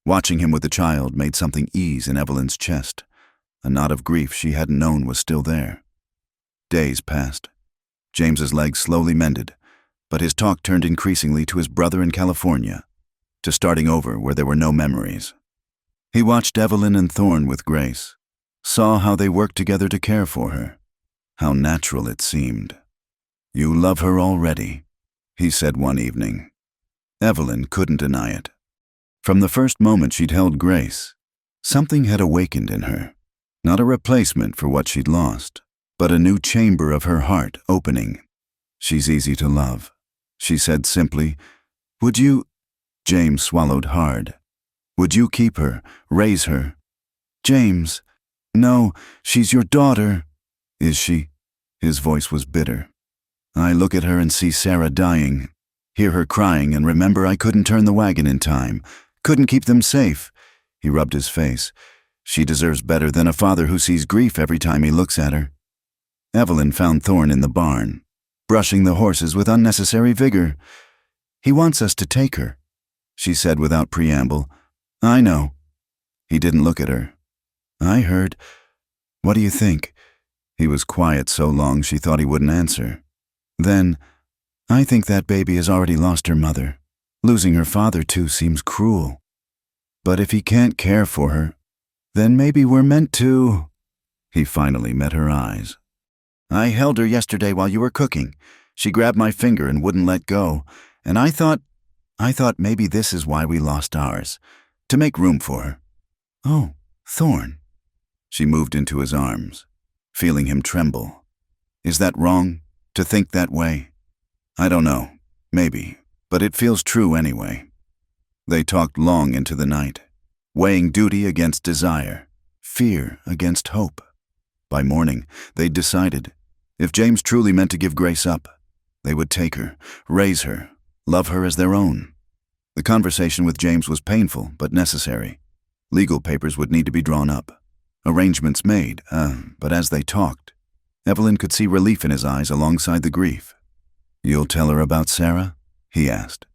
Watching him with the child made something ease in Evelyn's chest. A knot of grief she hadn't known was still there. Days passed. James's legs slowly mended, but his talk turned increasingly to his brother in California, to starting over where there were no memories. He watched Evelyn and Thorne with Grace, saw how they worked together to care for her. How natural it seemed. "You love her already," he said one evening. Evelyn couldn't deny it. From the first moment she'd held Grace, something had awakened in her. Not a replacement for what she'd lost, but a new chamber of her heart opening. "She's easy to love," she said simply. "Would you—" James swallowed hard. "Would you keep her, raise her?" "James, no, she's your daughter." "Is she?" His voice was bitter. "I look at her and see Sarah dying, hear her crying, and remember I couldn't turn the wagon in time, couldn't keep them safe." He rubbed his face. "She deserves better than a father who sees grief every time he looks at her." Evelyn found Thorne in the barn, brushing the horses with unnecessary vigor. "He wants us to take her," she said without preamble. "I know." He didn't look at her. "I heard. What do you think?" He was quiet so long she thought he wouldn't answer. Then, "I think that baby has already lost her mother. Losing her father, too, seems cruel. But if he can't care for her, then maybe we're meant to—" He finally met her eyes. "I held her yesterday while you were cooking. She grabbed my finger and wouldn't let go, and I thought maybe this is why we lost ours, to make room for her." "Oh, Thorne." She moved into his arms, feeling him tremble. "Is that wrong, to think that way?" "I don't know, maybe, but it feels true anyway." They talked long into the night, weighing duty against desire, fear against hope. By morning, they'd decided, if James truly meant to give Grace up, they would take her, raise her, love her as their own. The conversation with James was painful but necessary. Legal papers would need to be drawn up, arrangements made, but as they talked, Evelyn could see relief in his eyes alongside the grief. "You'll tell her about Sarah?" he asked.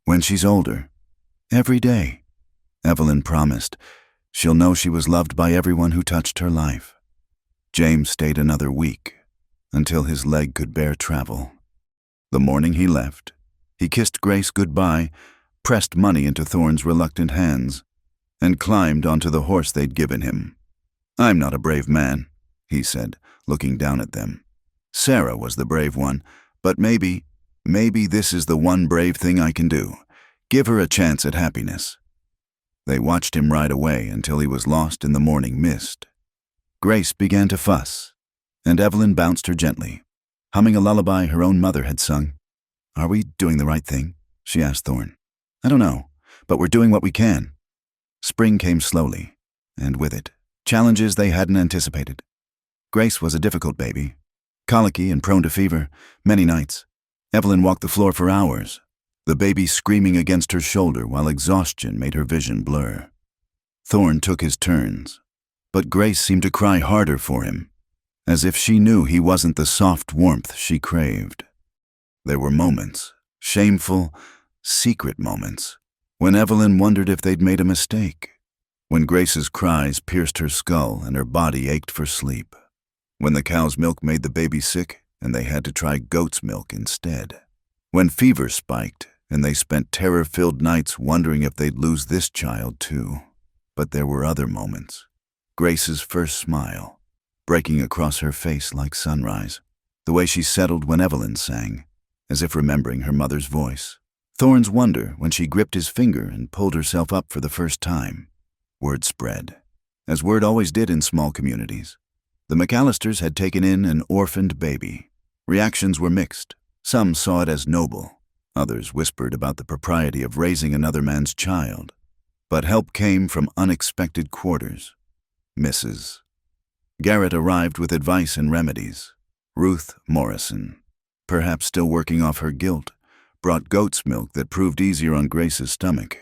"When she's older?" "Every day," Evelyn promised. "She'll know she was loved by everyone who touched her life." James stayed another week, until his leg could bear travel. The morning he left, he kissed Grace goodbye, pressed money into Thorne's reluctant hands, and climbed onto the horse they'd given him. "I'm not a brave man," he said, looking down at them. "Sarah was the brave one, but maybe this is the one brave thing I can do. Give her a chance at happiness." They watched him ride away until he was lost in the morning mist. Grace began to fuss, and Evelyn bounced her gently, humming a lullaby her own mother had sung. "Are we doing the right thing?" she asked Thorne. "I don't know, but we're doing what we can." Spring came slowly, and with it, challenges they hadn't anticipated. Grace was a difficult baby, colicky and prone to fever, many nights. Evelyn walked the floor for hours, the baby screaming against her shoulder while exhaustion made her vision blur. Thorne took his turns, but Grace seemed to cry harder for him, as if she knew he wasn't the soft warmth she craved. There were moments, shameful, secret moments, when Evelyn wondered if they'd made a mistake, when Grace's cries pierced her skull and her body ached for sleep, when the cow's milk made the baby sick and they had to try goat's milk instead, when fever spiked and they spent terror-filled nights wondering if they'd lose this child too. But there were other moments. Grace's first smile, breaking across her face like sunrise, the way she settled when Evelyn sang, as if remembering her mother's voice. Thorne's wonder when she gripped his finger and pulled herself up for the first time. Word spread, as word always did in small communities. The McAllisters had taken in an orphaned baby. Reactions were mixed. Some saw it as noble. Others whispered about the propriety of raising another man's child. But help came from unexpected quarters. Mrs. Garrett arrived with advice and remedies. Ruth Morrison, perhaps still working off her guilt, brought goat's milk that proved easier on Grace's stomach.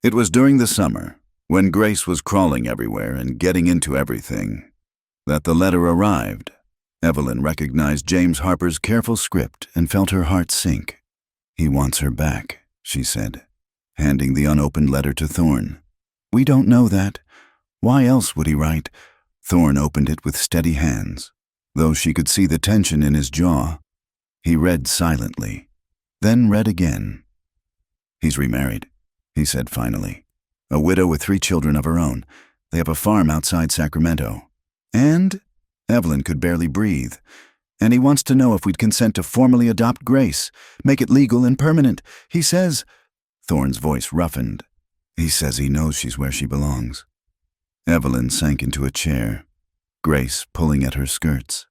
It was during the summer, When Grace was crawling everywhere and getting into everything, that the letter arrived, Evelyn recognized James Harper's careful script and felt her heart sink. "He wants her back," she said, handing the unopened letter to Thorne. "We don't know that. Why else would he write?" Thorne opened it with steady hands, though she could see the tension in his jaw. He read silently, then read again. "He's remarried," he said finally. "A widow with 3 children of her own. They have a farm outside Sacramento. And?" Evelyn could barely breathe. "And he wants to know if we'd consent to formally adopt Grace, make it legal and permanent. He says—" Thorne's voice roughened. "He says he knows she's where she belongs." Evelyn sank into a chair, Grace pulling at her skirts.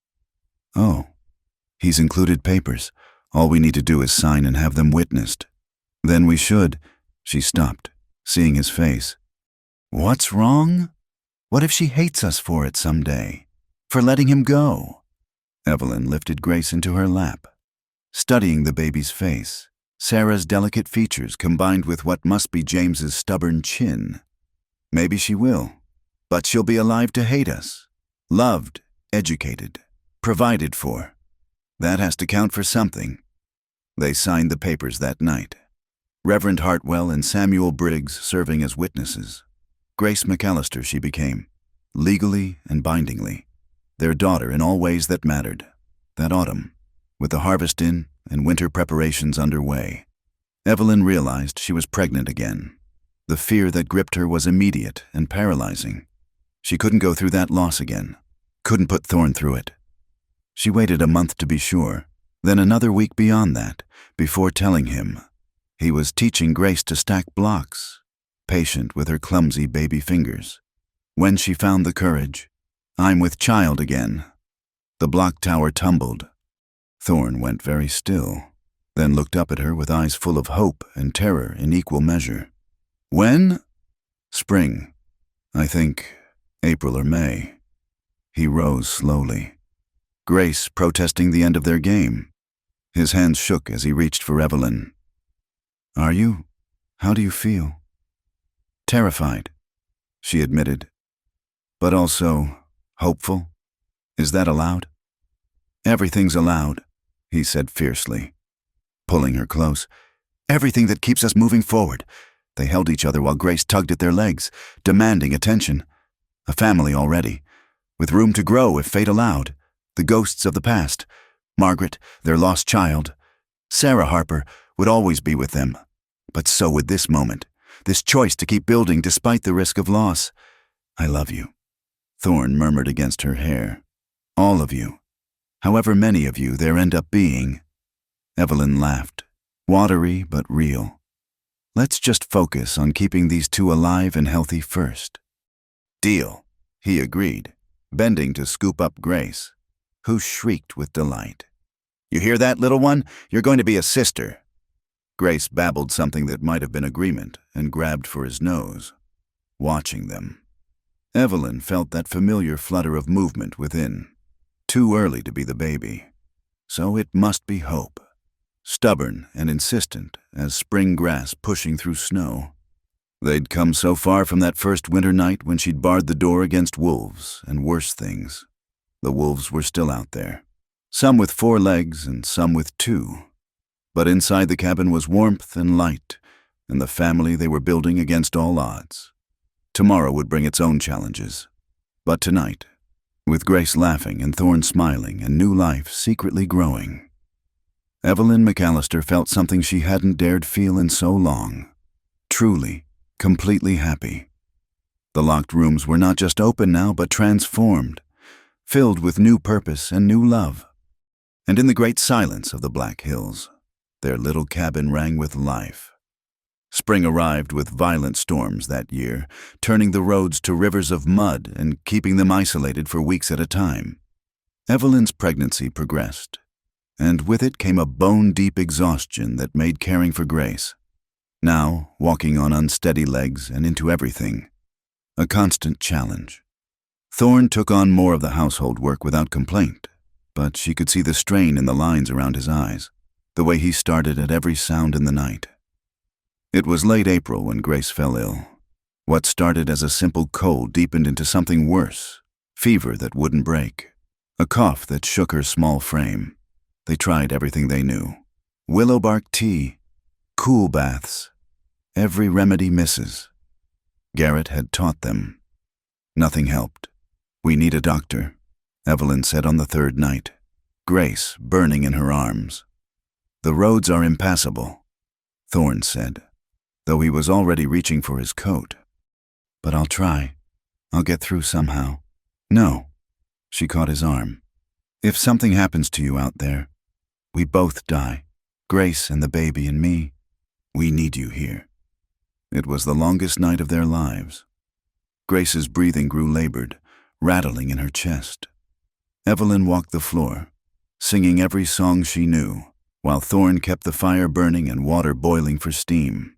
"Oh, he's included papers. All we need to do is sign and have them witnessed. Then we should—" She stopped, seeing his face. "What's wrong? What if she hates us for it someday? For letting him go?" Evelyn lifted Grace into her lap, studying the baby's face, Sarah's delicate features combined with what must be James's stubborn chin. "Maybe she will, but she'll be alive to hate us. Loved, educated, provided for. That has to count for something." They signed the papers that night, Reverend Hartwell and Samuel Briggs serving as witnesses. Grace McAllister she became, legally and bindingly, their daughter in all ways that mattered. That autumn, with the harvest in and winter preparations underway, Evelyn realized she was pregnant again. The fear that gripped her was immediate and paralyzing. She couldn't go through that loss again, couldn't put Thorne through it. She waited a month to be sure, then another week beyond that, before telling him. He was teaching Grace to stack blocks, patient with her clumsy baby fingers. When she found the courage, "I'm with child again." The block tower tumbled. Thorne went very still, then looked up at her with eyes full of hope and terror in equal measure. "When?" "Spring. I think April or May." He rose slowly, Grace protesting the end of their game. His hands shook as he reached for Evelyn. How do you feel?" "Terrified," she admitted. "But also hopeful. Is that allowed?" "Everything's allowed," he said fiercely, pulling her close. "Everything that keeps us moving forward." They held each other while Grace tugged at their legs, demanding attention. A family already, with room to grow if fate allowed. The ghosts of the past. Margaret, their lost child. Sarah Harper would always be with them. But so would this moment, this choice to keep building despite the risk of loss. "I love you," Thorne murmured against her hair. "All of you. However many of you there end up being." Evelyn laughed, watery but real. "Let's just focus on keeping these 2 alive and healthy first." "Deal," he agreed, bending to scoop up Grace, who shrieked with delight. "You hear that, little one? You're going to be a sister." Grace babbled something that might have been agreement and grabbed for his nose, watching them. Evelyn felt that familiar flutter of movement within. Too early to be the baby. So it must be hope. Stubborn and insistent as spring grass pushing through snow. They'd come so far from that first winter night when she'd barred the door against wolves and worse things. The wolves were still out there, some with 4 legs and some with 2. But inside the cabin was warmth and light, and the family they were building against all odds. Tomorrow would bring its own challenges. But tonight, with Grace laughing and Thorne smiling and new life secretly growing, Evelyn McAllister felt something she hadn't dared feel in so long. Truly, completely happy. The locked rooms were not just open now, but transformed, filled with new purpose and new love. And in the great silence of the Black Hills, their little cabin rang with life. Spring arrived with violent storms that year, turning the roads to rivers of mud and keeping them isolated for weeks at a time. Evelyn's pregnancy progressed, and with it came a bone-deep exhaustion that made caring for Grace, now walking on unsteady legs and into everything, a constant challenge. Thorne took on more of the household work without complaint, but she could see the strain in the lines around his eyes, the way he started at every sound in the night. It was late April when Grace fell ill. What started as a simple cold deepened into something worse, fever that wouldn't break, a cough that shook her small frame. They tried everything they knew. Willow bark tea, cool baths, every remedy misses. Garrett had taught them. Nothing helped. "We need a doctor," Evelyn said on the third night, Grace burning in her arms. "The roads are impassable," Thorne said, though he was already reaching for his coat. "But I'll try. I'll get through somehow." "No," she caught his arm. "If something happens to you out there, we both die. Grace and the baby and me. We need you here." It was the longest night of their lives. Grace's breathing grew labored, rattling in her chest. Evelyn walked the floor, singing every song she knew, while Thorne kept the fire burning and water boiling for steam.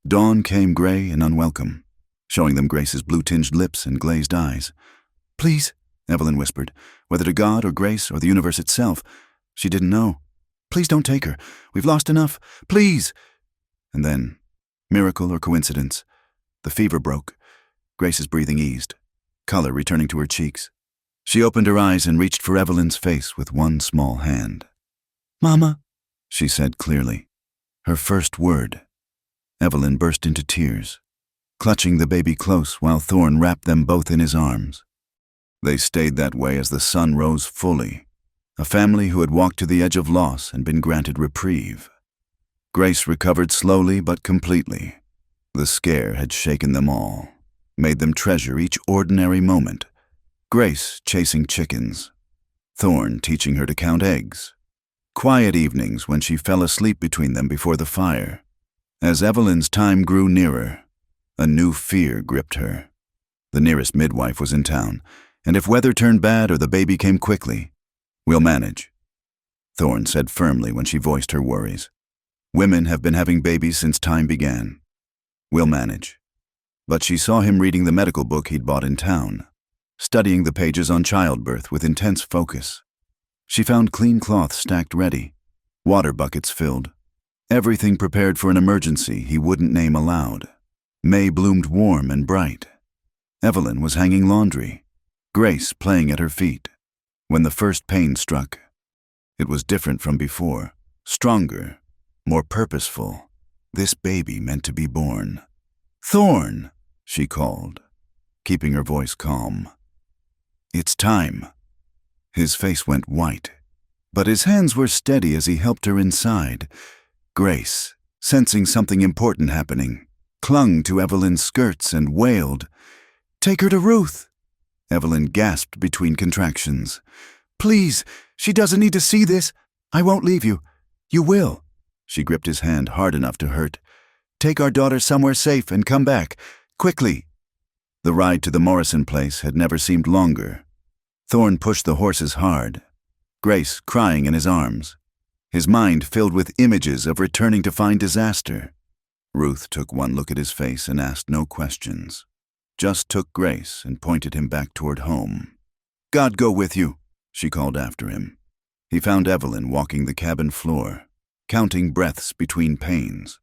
Dawn came gray and unwelcome, showing them Grace's blue-tinged lips and glazed eyes. "Please," Evelyn whispered, whether to God or Grace or the universe itself. She didn't know. "Please don't take her. We've lost enough. Please." And then, miracle or coincidence, the fever broke. Grace's breathing eased, color returning to her cheeks. She opened her eyes and reached for Evelyn's face with one small hand. "Mama," she said clearly. Her first word. Evelyn burst into tears, clutching the baby close while Thorne wrapped them both in his arms. They stayed that way as the sun rose fully, a family who had walked to the edge of loss and been granted reprieve. Grace recovered slowly but completely. The scare had shaken them all, made them treasure each ordinary moment. Grace chasing chickens, Thorne teaching her to count eggs. Quiet evenings when she fell asleep between them before the fire. As Evelyn's time grew nearer, a new fear gripped her. The nearest midwife was in town, and if weather turned bad or the baby came quickly, "We'll manage," Thorne said firmly when she voiced her worries. "Women have been having babies since time began. We'll manage." But she saw him reading the medical book he'd bought in town, studying the pages on childbirth with intense focus. She found clean cloths stacked ready, water buckets filled, everything prepared for an emergency he wouldn't name aloud. May bloomed warm and bright. Evelyn was hanging laundry, Grace playing at her feet. When the first pain struck, it was different from before, stronger, more purposeful. This baby meant to be born. "Thorne," she called, keeping her voice calm. "It's time." His face went white, but his hands were steady as he helped her inside. Grace, sensing something important happening, clung to Evelyn's skirts and wailed, "Take her to Ruth." Evelyn gasped between contractions. "Please, she doesn't need to see this. I won't leave you. You will." She gripped his hand hard enough to hurt. "Take our daughter somewhere safe and come back, quickly." The ride to the Morrison place had never seemed longer. Thorne pushed the horses hard, Grace crying in his arms, his mind filled with images of returning to find disaster. Ruth took one look at his face and asked no questions, just took Grace and pointed him back toward home. "God go with you," she called after him. He found Evelyn walking the cabin floor, counting breaths between pains.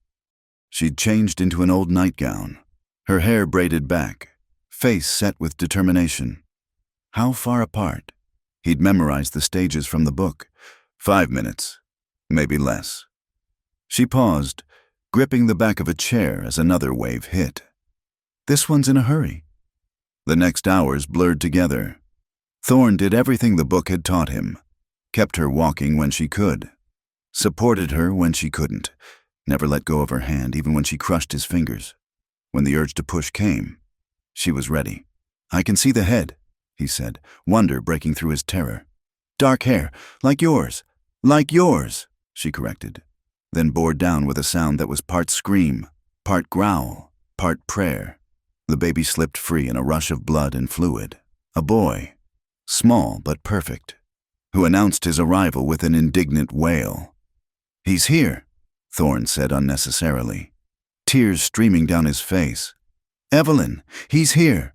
She'd changed into an old nightgown, her hair braided back, face set with determination. How far apart? He'd memorized the stages from the book. 5 minutes, maybe less. She paused, gripping the back of a chair as another wave hit. This one's in a hurry. The next hours blurred together. Thorne did everything the book had taught him, kept her walking when she could, supported her when she couldn't, never let go of her hand even when she crushed his fingers. When the urge to push came, she was ready. "I can see the head," he said, wonder breaking through his terror. "Dark hair, like yours, she corrected, then bore down with a sound that was part scream, part growl, part prayer. The baby slipped free in a rush of blood and fluid. A boy, small but perfect, who announced his arrival with an indignant wail. "He's here," Thorne said unnecessarily, tears streaming down his face. "Evelyn, he's here."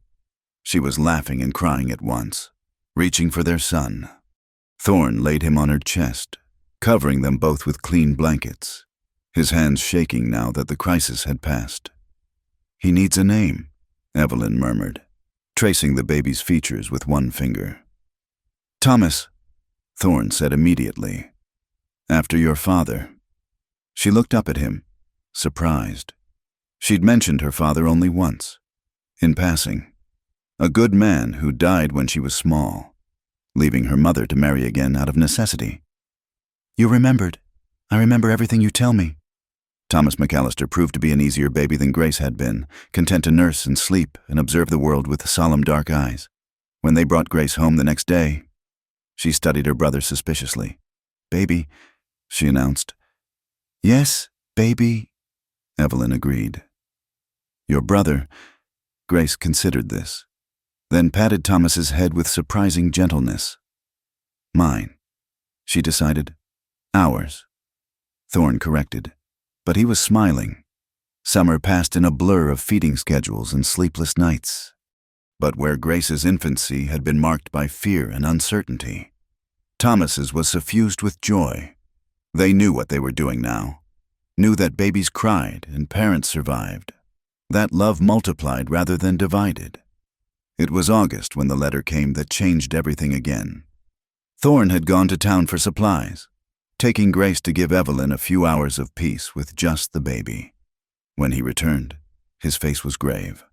She was laughing and crying at once, reaching for their son. Thorne laid him on her chest, covering them both with clean blankets, his hands shaking now that the crisis had passed. "He needs a name," Evelyn murmured, tracing the baby's features with one finger. Thomas, Thorne said immediately. After your father. She looked up at him, surprised. She'd mentioned her father only once, in passing. A good man who died when she was small, leaving her mother to marry again out of necessity. You remembered. I remember everything you tell me. Thomas McAllister proved to be an easier baby than Grace had been, content to nurse and sleep and observe the world with solemn dark eyes. When they brought Grace home the next day, she studied her brother suspiciously. Baby, she announced. Yes, baby, Evelyn agreed. Your brother, Grace considered this, then patted Thomas's head with surprising gentleness. Mine, she decided. Ours, Thorne corrected, but he was smiling. Summer passed in a blur of feeding schedules and sleepless nights. But where Grace's infancy had been marked by fear and uncertainty, Thomas's was suffused with joy. They knew what they were doing now, knew that babies cried and parents survived, that love multiplied rather than divided. It was August when the letter came that changed everything again. Thorne had gone to town for supplies, taking Grace to give Evelyn a few hours of peace with just the baby. When he returned, his face was grave.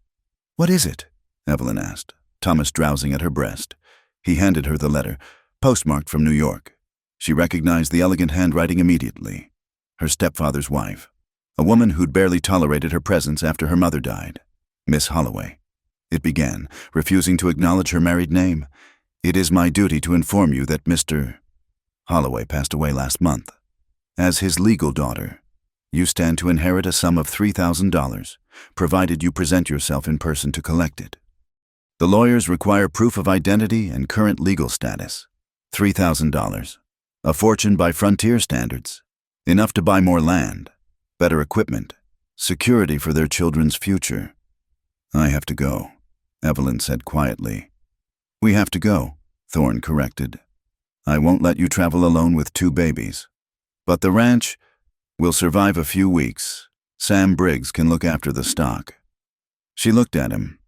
What is it? Evelyn asked, Thomas drowsing at her breast. He handed her the letter, postmarked from New York. She recognized the elegant handwriting immediately. Her stepfather's wife, a woman who'd barely tolerated her presence after her mother died. Miss Holloway. It began, refusing to acknowledge her married name. It is my duty to inform you that Mr. Holloway passed away last month. As his legal daughter, you stand to inherit a sum of $3,000, provided you present yourself in person to collect it. The lawyers require proof of identity and current legal status. $3,000. A fortune by frontier standards. Enough to buy more land, better equipment, security for their children's future. I have to go, Evelyn said quietly. We have to go, Thorne corrected. I won't let you travel alone with 2 babies. But the ranch will survive a few weeks. Sam Briggs can look after the stock. She looked at him.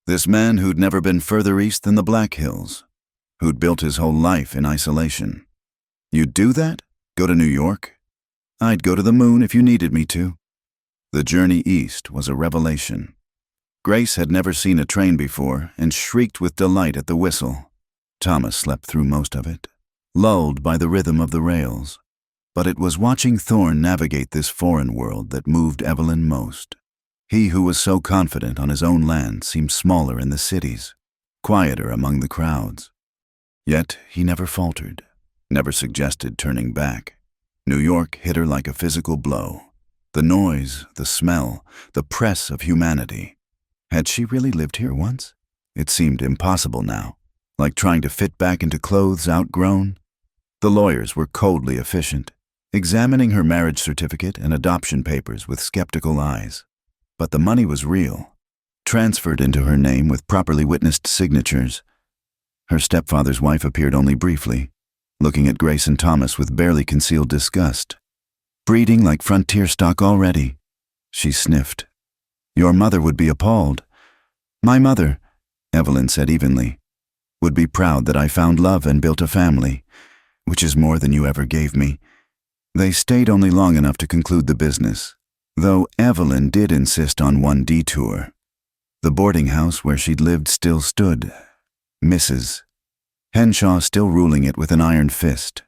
This man who'd never been further east than the Black Hills, who'd built his whole life in isolation. You'd do that? Go to New York? I'd go to the moon if you needed me to. The journey east was a revelation. Grace had never seen a train before and shrieked with delight at the whistle. Thomas slept through most of it, lulled by the rhythm of the rails. But it was watching Thorne navigate this foreign world that moved Evelyn most. He who was so confident on his own land seemed smaller in the cities, quieter among the crowds. Yet he never faltered, never suggested turning back. New York hit her like a physical blow. The noise, the smell, the press of humanity. Had she really lived here once? It seemed impossible now, like trying to fit back into clothes outgrown. The lawyers were coldly efficient, examining her marriage certificate and adoption papers with skeptical eyes. But the money was real, transferred into her name with properly witnessed signatures. Her stepfather's wife appeared only briefly, looking at Grace and Thomas with barely concealed disgust. Breeding like frontier stock already, she sniffed. Your mother would be appalled. My mother, Evelyn said evenly, would be proud that I found love and built a family, which is more than you ever gave me. They stayed only long enough to conclude the business, though Evelyn did insist on one detour. The boarding house where she'd lived still stood. Mrs. Henshaw still ruling it with an iron fist.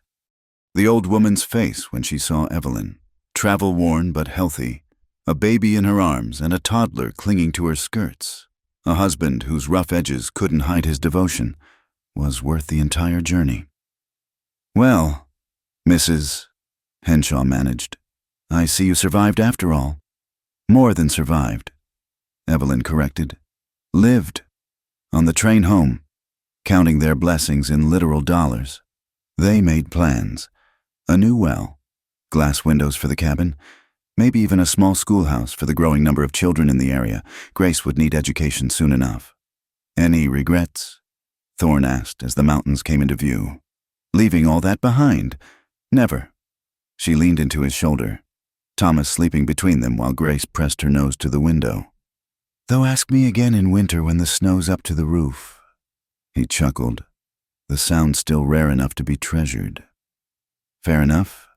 The old woman's face when she saw Evelyn, travel-worn but healthy, a baby in her arms and a toddler clinging to her skirts, a husband whose rough edges couldn't hide his devotion, was worth the entire journey. Well, Mrs. Henshaw managed. I see you survived after all. More than survived, Evelyn corrected. Lived. On the train home, counting their blessings in literal dollars. They made plans. A new well, glass windows for the cabin, maybe even a small schoolhouse for the growing number of children in the area. Grace would need education soon enough. Any regrets? Thorne asked as the mountains came into view. Leaving all that behind? Never. She leaned into his shoulder, Thomas sleeping between them while Grace pressed her nose to the window. Though ask me again in winter when the snow's up to the roof." He chuckled, the sound still rare enough to be treasured. Fair enough.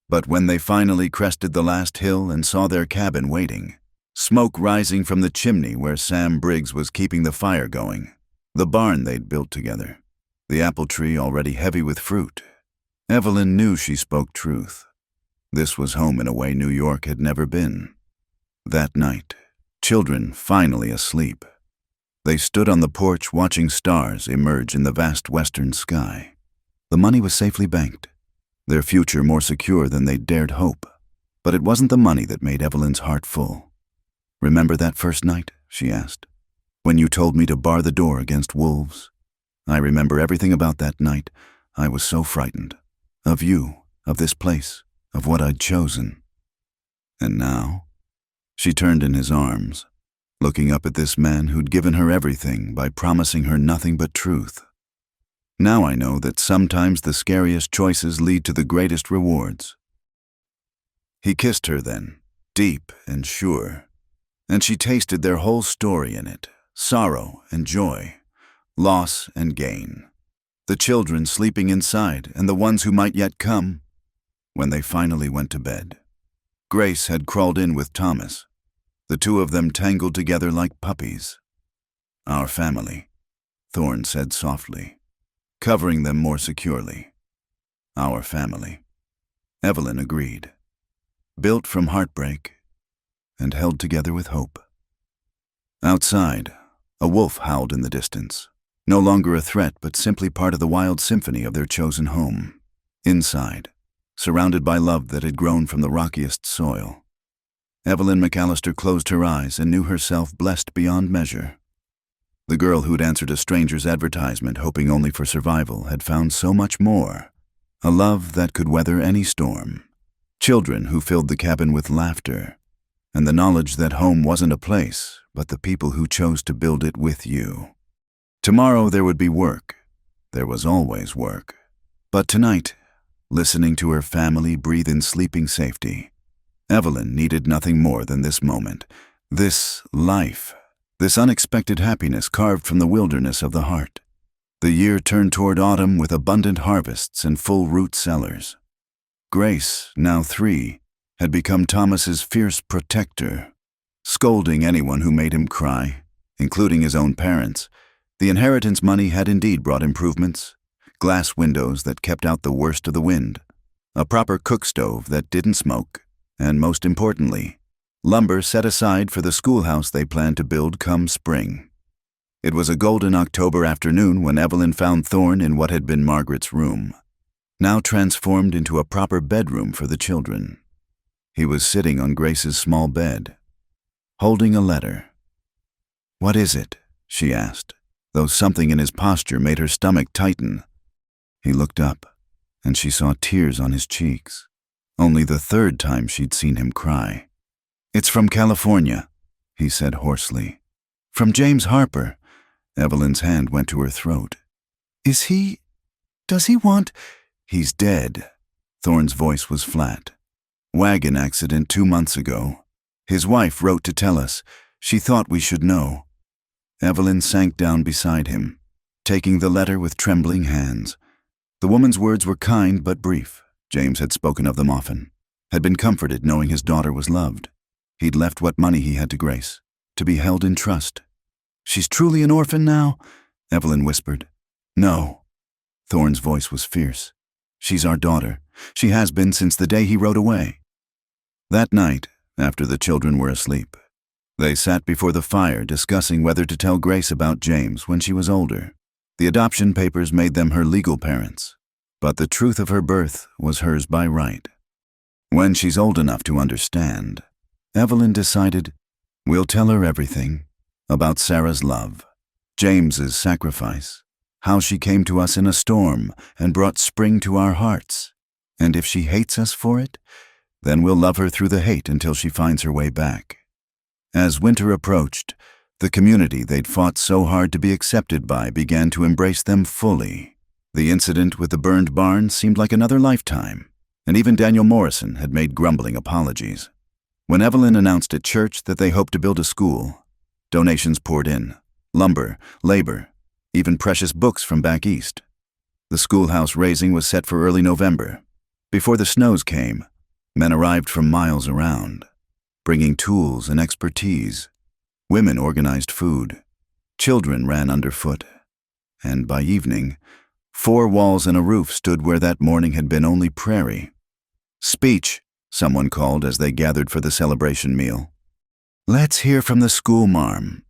But when they finally crested the last hill and saw their cabin waiting, smoke rising from the chimney where Sam Briggs was keeping the fire going, the barn they'd built together, the apple tree already heavy with fruit, Evelyn knew she spoke truth. This was home in a way New York had never been. That night, children finally asleep, they stood on the porch watching stars emerge in the vast western sky. The money was safely banked, their future more secure than they'd dared hope. But it wasn't the money that made Evelyn's heart full. "Remember that first night?" she asked. "When you told me to bar the door against wolves? I remember everything about that night. I was so frightened. Of you, of this place, of what I'd chosen." And now? She turned in his arms, looking up at this man who'd given her everything by promising her nothing but truth. "Now I know that sometimes the scariest choices lead to the greatest rewards." He kissed her then, deep and sure, and she tasted their whole story in it, sorrow and joy, loss and gain, the children sleeping inside and the ones who might yet come. When they finally went to bed, Grace had crawled in with Thomas, the two of them tangled together like puppies. "Our family," Thorne said softly, covering them more securely. "Our family." Evelyn agreed. Built from heartbreak and held together with hope. Outside, a wolf howled in the distance, no longer a threat but simply part of the wild symphony of their chosen home. Inside, surrounded by love that had grown from the rockiest soil, Evelyn McAllister closed her eyes and knew herself blessed beyond measure. The girl who'd answered a stranger's advertisement hoping only for survival had found so much more, a love that could weather any storm, children who filled the cabin with laughter, and the knowledge that home wasn't a place, but the people who chose to build it with you. Tomorrow there would be work. There was always work. But tonight, listening to her family breathe in sleeping safety, Evelyn needed nothing more than this moment, this life, this unexpected happiness carved from the wilderness of the heart. The year turned toward autumn with abundant harvests and full root cellars. Grace, now 3, had become Thomas's fierce protector, scolding anyone who made him cry, including his own parents. The inheritance money had indeed brought improvements: glass windows that kept out the worst of the wind, a proper cook stove that didn't smoke, and most importantly, lumber set aside for the schoolhouse they planned to build come spring. It was a golden October afternoon when Evelyn found Thorne in what had been Margaret's room, now transformed into a proper bedroom for the children. He was sitting on Grace's small bed, holding a letter. "What is it?" she asked, though something in his posture made her stomach tighten. He looked up, and she saw tears on his cheeks, only the 3rd time she'd seen him cry. "It's from California," he said hoarsely. "From James Harper." Evelyn's hand went to her throat. Does he want—" "He's dead." Thorne's voice was flat. "Wagon accident 2 months ago. His wife wrote to tell us. She thought we should know." Evelyn sank down beside him, taking the letter with trembling hands. The woman's words were kind but brief. James had spoken of them often, had been comforted knowing his daughter was loved. He'd left what money he had to Grace, to be held in trust. "She's truly an orphan now?" Evelyn whispered. "No." Thorne's voice was fierce. "She's our daughter. She has been since the day he rode away." That night, after the children were asleep, they sat before the fire discussing whether to tell Grace about James when she was older. The adoption papers made them her legal parents, but the truth of her birth was hers by right. When she's old enough to understand, Evelyn decided, we'll tell her everything about Sarah's love, James's sacrifice, how she came to us in a storm and brought spring to our hearts. And if she hates us for it, then we'll love her through the hate until she finds her way back. As winter approached, the community they'd fought so hard to be accepted by began to embrace them fully. The incident with the burned barn seemed like another lifetime, and even Daniel Morrison had made grumbling apologies. When Evelyn announced at church that they hoped to build a school, donations poured in: lumber, labor, even precious books from back east. The schoolhouse raising was set for early November. Before the snows came, men arrived from miles around, bringing tools and expertise. Women organized food. Children ran underfoot. And by evening, 4 walls and a roof stood where that morning had been only prairie. "Speech," someone called as they gathered for the celebration meal. "Let's hear from the school marm."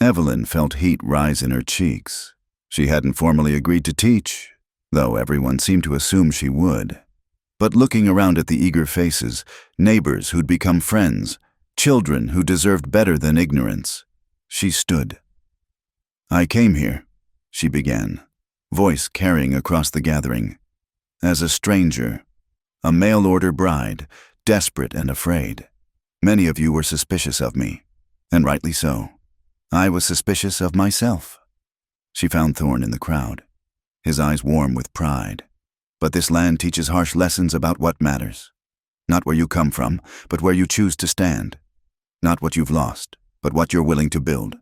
Evelyn felt heat rise in her cheeks. She hadn't formally agreed to teach, though everyone seemed to assume she would. But looking around at the eager faces, neighbors who'd become friends, children who deserved better than ignorance, she stood. "I came here," she began, voice carrying across the gathering, "as a stranger, a mail-order bride, desperate and afraid. Many of you were suspicious of me, and rightly so. I was suspicious of myself." She found Thorne in the crowd, his eyes warm with pride. "But this land teaches harsh lessons about what matters. Not where you come from, but where you choose to stand. Not what you've lost, but what you're willing to build.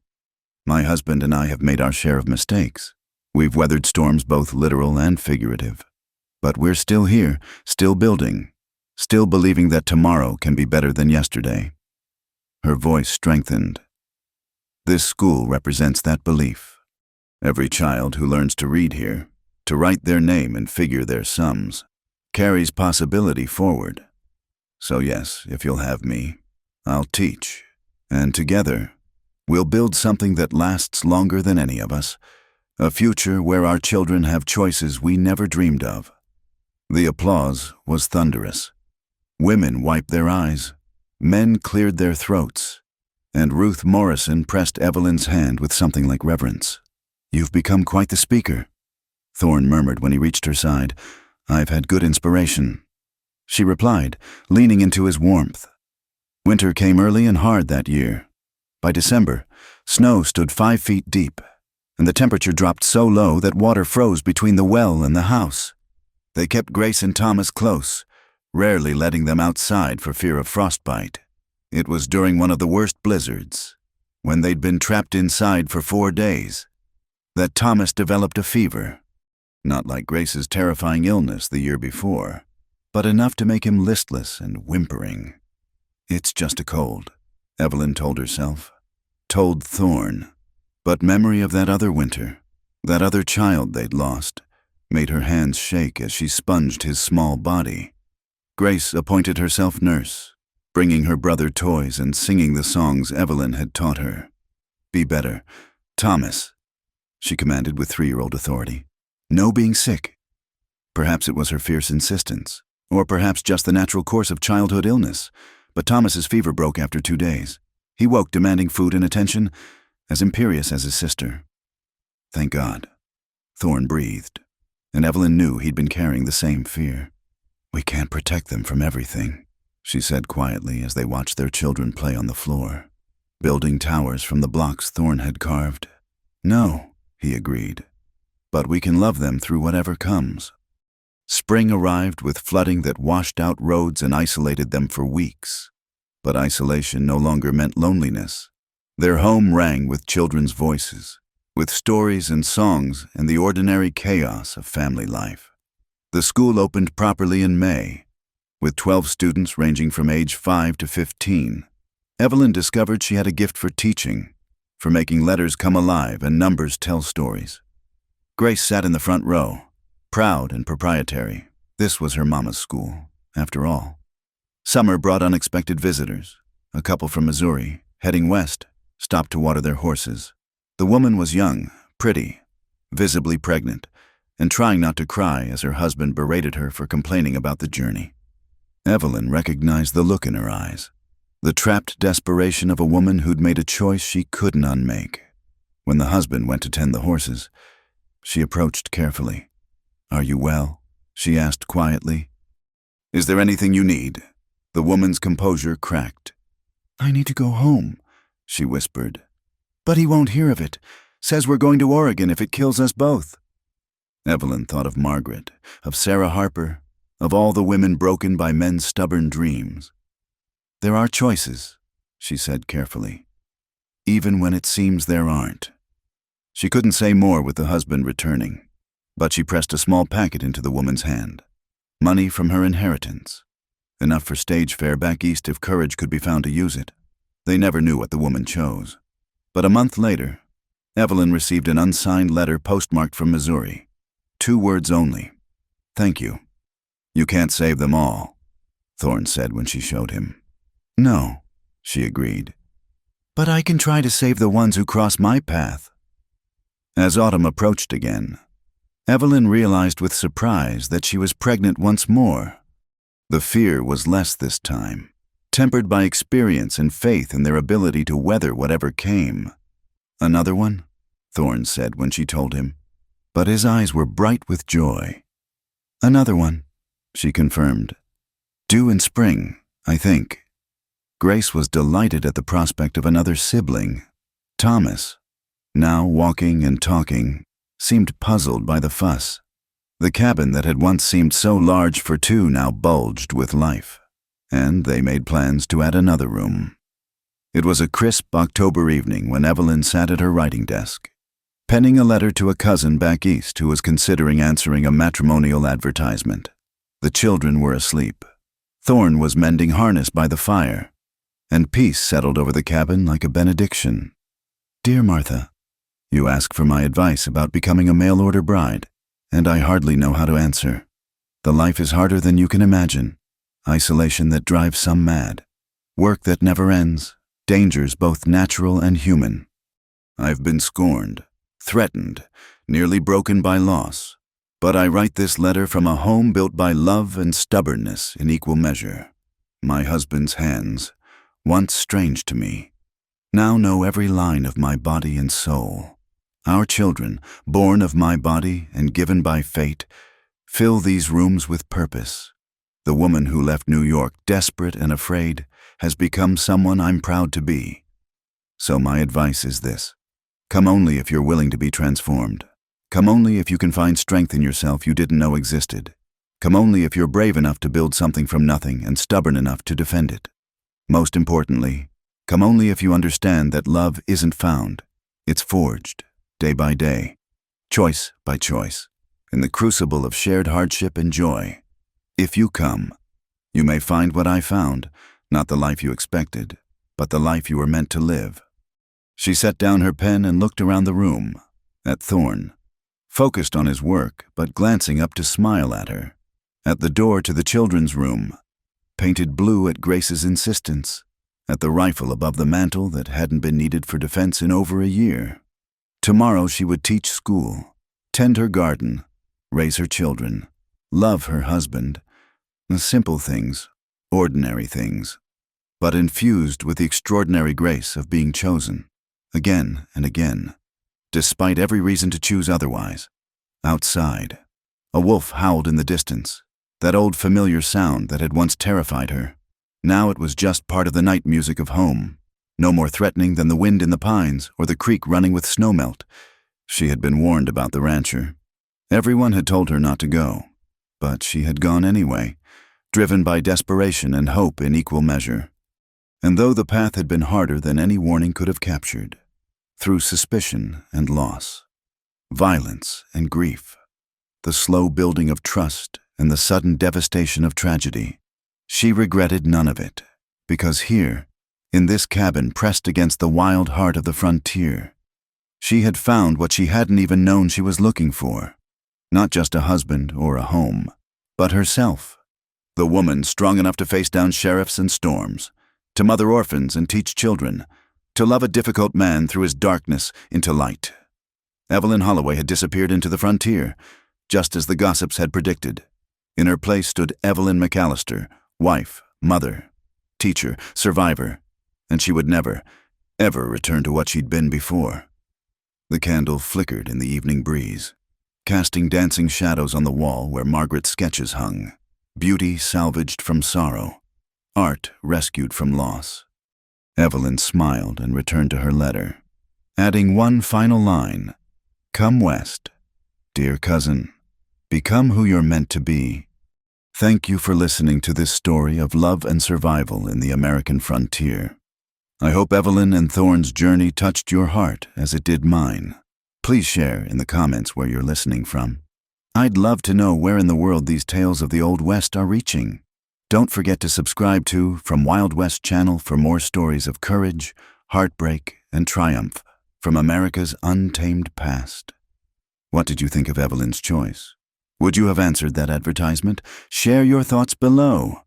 My husband and I have made our share of mistakes. We've weathered storms both literal and figurative. But we're still here, still building, still believing that tomorrow can be better than yesterday." Her voice strengthened. "This school represents that belief. Every child who learns to read here, to write their name and figure their sums, carries possibility forward. So yes, if you'll have me, I'll teach, and together, we'll build something that lasts longer than any of us, a future where our children have choices we never dreamed of." The applause was thunderous. Women wiped their eyes, men cleared their throats, and Ruth Morrison pressed Evelyn's hand with something like reverence. "You've become quite the speaker," Thorne murmured when he reached her side. "I've had good inspiration." She replied, leaning into his warmth. Winter came early and hard that year. By December, snow stood 5 feet deep, and the temperature dropped so low that water froze between the well and the house. They kept Grace and Thomas close, rarely letting them outside for fear of frostbite. It was during one of the worst blizzards, when they'd been trapped inside for 4 days, that Thomas developed a fever. Not like Grace's terrifying illness the year before, but enough to make him listless and whimpering. "It's just a cold," Evelyn told herself, told Thorne. But memory of that other winter, that other child they'd lost, made her hands shake as she sponged his small body. Grace appointed herself nurse, bringing her brother toys and singing the songs Evelyn had taught her. "Be better, Thomas," she commanded with 3-year-old authority. "No being sick." Perhaps it was her fierce insistence, or perhaps just the natural course of childhood illness, but Thomas's fever broke after 2 days. He woke demanding food and attention, as imperious as his sister. "Thank God," Thorne breathed, and Evelyn knew he'd been carrying the same fear. "We can't protect them from everything," she said quietly as they watched their children play on the floor, building towers from the blocks Thorne had carved. "No," he agreed, "but we can love them through whatever comes." Spring arrived with flooding that washed out roads and isolated them for weeks. But isolation no longer meant loneliness. Their home rang with children's voices, with stories and songs and the ordinary chaos of family life. The school opened properly in May, with 12 students ranging from age 5 to 15. Evelyn discovered she had a gift for teaching, for making letters come alive and numbers tell stories. Grace sat in the front row, proud and proprietary. This was her mama's school, after all. Summer brought unexpected visitors. A couple from Missouri, heading west, stopped to water their horses. The woman was young, pretty, visibly pregnant, and trying not to cry as her husband berated her for complaining about the journey. Evelyn recognized the look in her eyes, the trapped desperation of a woman who'd made a choice she couldn't unmake. When the husband went to tend the horses, she approached carefully. "Are you well?" she asked quietly. "Is there anything you need?" The woman's composure cracked. "I need to go home," she whispered. "But he won't hear of it. Says we're going to Oregon if it kills us both." Evelyn thought of Margaret, of Sarah Harper, of all the women broken by men's stubborn dreams. There are choices, she said carefully, even when it seems there aren't. She couldn't say more with the husband returning, but she pressed a small packet into the woman's hand. Money from her inheritance. Enough for stage fare back east if courage could be found to use it. They never knew what the woman chose. But a month later, Evelyn received an unsigned letter postmarked from Missouri. 2 words only. Thank you. You can't save them all, Thorne said when she showed him. No, she agreed. But I can try to save the ones who cross my path. As autumn approached again, Evelyn realized with surprise that she was pregnant once more. The fear was less this time, tempered by experience and faith in their ability to weather whatever came. Another one? Thorne said when she told him, but his eyes were bright with joy. Another one, she confirmed. Due in spring, I think. Grace was delighted at the prospect of another sibling. Thomas, now walking and talking, seemed puzzled by the fuss. The cabin that had once seemed so large for 2 now bulged with life, and they made plans to add another room. It was a crisp October evening when Evelyn sat at her writing desk, penning a letter to a cousin back east who was considering answering a matrimonial advertisement. The children were asleep. Thorne was mending harness by the fire, and peace settled over the cabin like a benediction. Dear Martha, you ask for my advice about becoming a mail-order bride, and I hardly know how to answer. The life is harder than you can imagine. Isolation that drives some mad. Work that never ends. Dangers both natural and human. I've been scorned, threatened, nearly broken by loss. But I write this letter from a home built by love and stubbornness in equal measure. My husband's hands, once strange to me, now know every line of my body and soul. Our children, born of my body and given by fate, fill these rooms with purpose. The woman who left New York desperate and afraid has become someone I'm proud to be. So my advice is this. Come only if you're willing to be transformed. Come only if you can find strength in yourself you didn't know existed. Come only if you're brave enough to build something from nothing and stubborn enough to defend it. Most importantly, come only if you understand that love isn't found. It's forged, day by day, choice by choice, in the crucible of shared hardship and joy. If you come, you may find what I found, not the life you expected, but the life you were meant to live. She set down her pen and looked around the room, at Thorne, focused on his work but glancing up to smile at her, at the door to the children's room, painted blue at Grace's insistence, at the rifle above the mantel that hadn't been needed for defense in over a year. Tomorrow she would teach school, tend her garden, raise her children, love her husband. Simple things, ordinary things, but infused with the extraordinary grace of being chosen, again and again, despite every reason to choose otherwise. Outside, a wolf howled in the distance, that old familiar sound that had once terrified her. Now it was just part of the night music of home, no more threatening than the wind in the pines or the creek running with snowmelt. She had been warned about the rancher. Everyone had told her not to go, but she had gone anyway, driven by desperation and hope in equal measure. And though the path had been harder than any warning could have captured, through suspicion and loss, violence and grief, the slow building of trust and the sudden devastation of tragedy, she regretted none of it, because here, in this cabin pressed against the wild heart of the frontier, she had found what she hadn't even known she was looking for, not just a husband or a home, but herself. The woman strong enough to face down sheriffs and storms, to mother orphans and teach children, to love a difficult man through his darkness into light. Evelyn Holloway had disappeared into the frontier, just as the gossips had predicted. In her place stood Evelyn McAllister, wife, mother, teacher, survivor, and she would never, ever return to what she'd been before. The candle flickered in the evening breeze, casting dancing shadows on the wall where Margaret's sketches hung. Beauty salvaged from sorrow, art rescued from loss. Evelyn smiled and returned to her letter, adding one final line. Come west, dear cousin. Become who you're meant to be. Thank you for listening to this story of love and survival in the American frontier. I hope Evelyn and Thorne's journey touched your heart as it did mine. Please share in the comments where you're listening from. I'd love to know where in the world these tales of the Old West are reaching. Don't forget to subscribe to From Wild West channel for more stories of courage, heartbreak, and triumph from America's untamed past. What did you think of Evelyn's choice? Would you have answered that advertisement? Share your thoughts below.